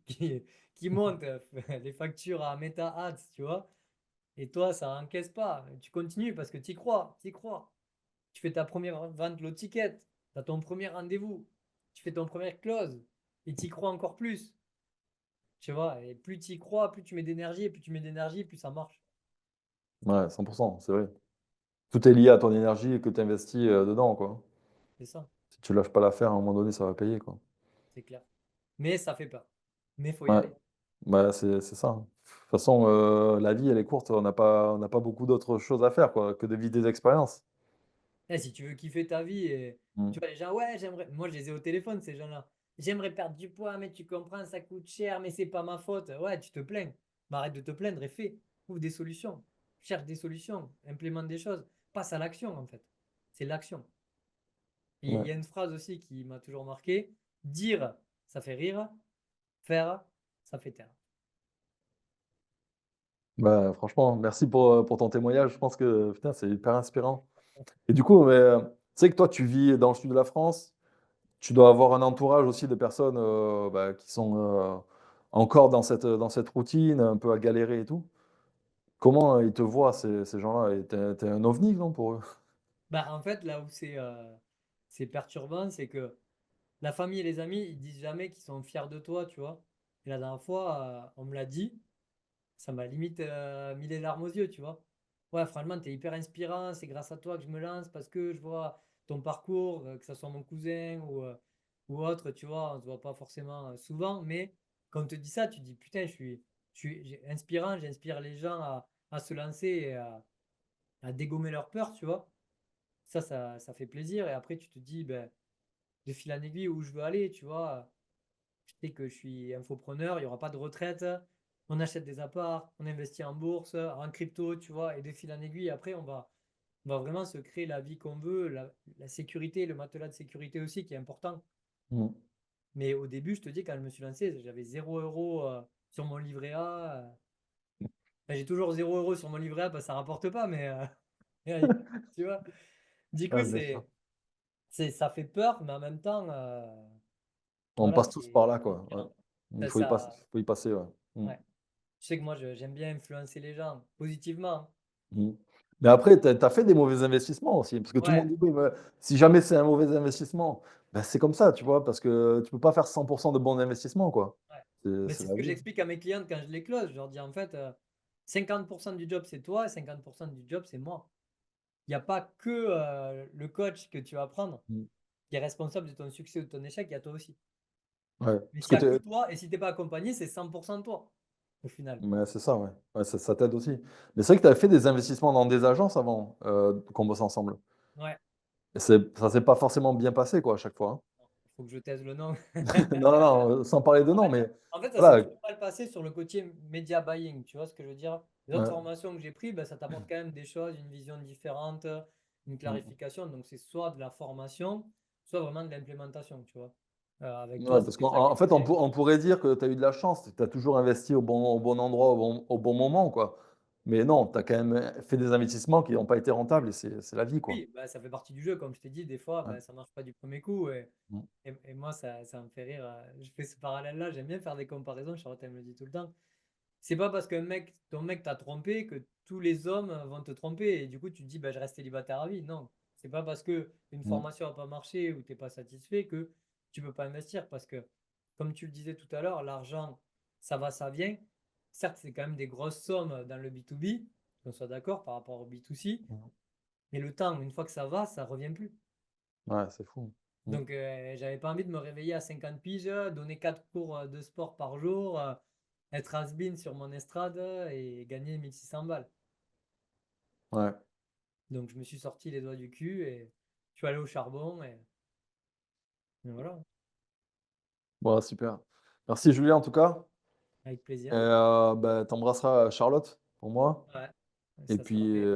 Speaker 1: qui monte, les factures à Meta Ads, tu vois. Et toi, ça encaisse pas. Tu continues parce que tu y crois, tu y crois. Tu fais ta première vente low ticket, tu as ton premier rendez-vous, tu fais ton premier close et tu y crois encore plus. Tu vois, et plus tu y crois, plus tu mets d'énergie, et plus tu mets d'énergie, plus ça marche.
Speaker 2: Ouais, 100, c'est vrai. Tout est lié à ton énergie et que tu investis, dedans, quoi.
Speaker 1: C'est ça,
Speaker 2: Si tu lâches pas l'affaire, à un moment donné, ça va payer, quoi.
Speaker 1: c'est clair. Mais ça fait peur. Mais faut y
Speaker 2: Ouais,
Speaker 1: aller.
Speaker 2: bah, c'est ça, hein. De toute façon, la vie, elle est courte, on n'a pas beaucoup d'autres choses à faire, quoi, que de vivre des expériences.
Speaker 1: Eh, si tu veux kiffer ta vie, et
Speaker 2: Mmh.
Speaker 1: tu vois, les gens, ouais, j'aimerais. Moi, je les ai au téléphone, ces gens-là. J'aimerais perdre du poids, mais tu comprends, ça coûte cher, mais c'est pas ma faute. Ouais, tu te plains. Mais arrête de te plaindre et fais. Trouve des solutions. Cherche des solutions. Implémente des choses. Passe à l'action, en fait. C'est l'action. Et il
Speaker 2: Ouais.
Speaker 1: y a une phrase aussi qui m'a toujours marqué. Dire, ça fait rire. Faire, ça fait taire.
Speaker 2: Bah, franchement, merci pour ton témoignage. Je pense que, putain, c'est hyper inspirant. Et du coup, tu sais que toi, tu vis dans le sud de la France. Tu dois avoir un entourage aussi de personnes, bah, qui sont, encore dans cette routine, un peu à galérer et tout. Comment, ils te voient ces gens-là? Et tu es un ovni, non, pour eux?
Speaker 1: Bah, en fait, là où c'est perturbant, c'est que la famille et les amis, ils disent jamais qu'ils sont fiers de toi, tu vois. Et la dernière fois, on me l'a dit, ça m'a limite mis les larmes aux yeux, tu vois. Ouais, franchement, tu es hyper inspirant, c'est grâce à toi que je me lance parce que je vois ton parcours, que ce soit mon cousin ou autre, tu vois, on se voit pas forcément souvent, mais quand on te dit ça, tu te dis, putain, je suis inspirant, j'inspire les gens à se lancer et à dégommer leur peur, tu vois. Ça fait plaisir, et après, tu te dis, ben, de fil en aiguille où je veux aller, tu vois. Je sais que je suis infopreneur, il n'y aura pas de retraite. On achète des apparts, on investit en bourse, en crypto, tu vois, et de fil en aiguille, après, on va vraiment se créer la vie qu'on veut, la sécurité, le matelas de sécurité aussi qui est important.
Speaker 2: Mmh.
Speaker 1: Mais au début, je te dis, quand je me suis lancé, j'avais 0 € sur mon livret A. Enfin, j'ai toujours 0 € sur mon livret A parce que ça ne rapporte pas, mais tu vois. Du coup,
Speaker 2: Ouais, bien sûr.
Speaker 1: ça fait peur, mais en même temps,
Speaker 2: On
Speaker 1: voilà,
Speaker 2: passe tous par là,
Speaker 1: c'est
Speaker 2: quoi, ouais.
Speaker 1: inspirant.
Speaker 2: Il
Speaker 1: Ça,
Speaker 2: faut
Speaker 1: ça-
Speaker 2: y passer, ouais. Mmh.
Speaker 1: ouais. Je sais que moi, j'aime bien influencer les gens positivement, hein.
Speaker 2: Mmh. Mais après, tu as fait des mauvais investissements aussi, parce que tout le
Speaker 1: Ouais,
Speaker 2: monde dit: «Oui, mais si jamais c'est un mauvais investissement», bah, c'est comme ça, tu vois? Parce que tu peux pas faire 100 de bons investissements, quoi.
Speaker 1: ouais.
Speaker 2: C'est
Speaker 1: Mais
Speaker 2: c'est
Speaker 1: c'est ce
Speaker 2: la
Speaker 1: que
Speaker 2: vie.
Speaker 1: j'explique à mes clientes quand je les close. Je leur dis en fait, 50% du job c'est toi et 50% du job c'est moi. Il n'y a pas que le coach que tu vas prendre
Speaker 2: Mmh.
Speaker 1: qui est responsable de ton succès ou de ton échec, il y a toi aussi.
Speaker 2: Ouais,
Speaker 1: Mais
Speaker 2: parce
Speaker 1: s'il
Speaker 2: que
Speaker 1: n'y a que
Speaker 2: tu
Speaker 1: toi, et si tu n'es pas accompagné, c'est 100% toi au final.
Speaker 2: mais c'est ça, ouais. Ouais, ça t'aide aussi. Mais c'est vrai que tu avais fait des investissements dans des agences avant, qu'on bosse ensemble.
Speaker 1: Ouais,
Speaker 2: Et ça s'est pas forcément bien passé, quoi, à chaque fois, hein.
Speaker 1: il faut que je taise le nom.
Speaker 2: Non, non, non, sans parler de
Speaker 1: En
Speaker 2: nom,
Speaker 1: fait,
Speaker 2: mais
Speaker 1: en fait, ça s'est
Speaker 2: voilà,
Speaker 1: trop mal passé sur le côté media buying, tu vois ce que je veux dire? Les autres
Speaker 2: ouais.
Speaker 1: formations que j'ai prises, ben, ça t'apporte quand même des choses, une vision différente, une
Speaker 2: Mmh.
Speaker 1: clarification. Donc, c'est soit de la formation, soit vraiment de l'implémentation, tu vois. Avec toi,
Speaker 2: Ouais, parce
Speaker 1: c'était
Speaker 2: qu'en
Speaker 1: ça qui
Speaker 2: en fait,
Speaker 1: était.
Speaker 2: on pourrait dire que tu as eu de la chance, tu as toujours investi au bon endroit, au bon moment, quoi. Mais non, tu as quand même fait des investissements qui n'ont pas été rentables et c'est la vie, quoi.
Speaker 1: Oui, bah, ça fait partie du jeu, comme je t'ai dit, des fois,
Speaker 2: Ouais.
Speaker 1: bah, ça marche pas du premier coup.
Speaker 2: Mmh.
Speaker 1: Et moi, ça me fait rire. Je fais ce parallèle-là, j'aime bien faire des comparaisons, Charlotte, elle me le dit tout le temps. C'est pas parce qu'un mec, ton mec t'a trompé que tous les hommes vont te tromper. Et du coup, tu te dis, bah, je reste célibataire à vie. Non, c'est pas parce que une
Speaker 2: Mmh.
Speaker 1: formation n'a pas marché ou t'es pas satisfait que tu peux pas investir. Parce que, comme tu le disais tout à l'heure, l'argent, ça va, ça vient. Certes, c'est quand même des grosses sommes dans le B2B, qu'on soit d'accord par rapport au B2C.
Speaker 2: Mmh.
Speaker 1: Mais le temps, une fois que ça revient plus.
Speaker 2: Ouais, c'est fou. Mmh.
Speaker 1: Donc, j'avais pas envie de me réveiller à 50 piges, donner 4 cours de sport par jour, être has-been sur mon estrade et gagner 1600 balles.
Speaker 2: Ouais.
Speaker 1: Donc, je me suis sorti les doigts du cul et je suis allé au charbon et voilà,
Speaker 2: Bon, super. Merci Julien, en tout cas.
Speaker 1: avec
Speaker 2: Et
Speaker 1: plaisir.
Speaker 2: bah, tu embrasseras Charlotte pour moi.
Speaker 1: Ouais,
Speaker 2: Et
Speaker 1: ça sera
Speaker 2: puis,
Speaker 1: fait.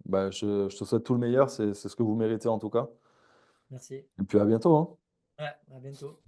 Speaker 2: bah, je te souhaite tout le meilleur, c'est ce que vous méritez en tout cas.
Speaker 1: Merci.
Speaker 2: Et puis à bientôt, hein.
Speaker 1: Ouais, à bientôt.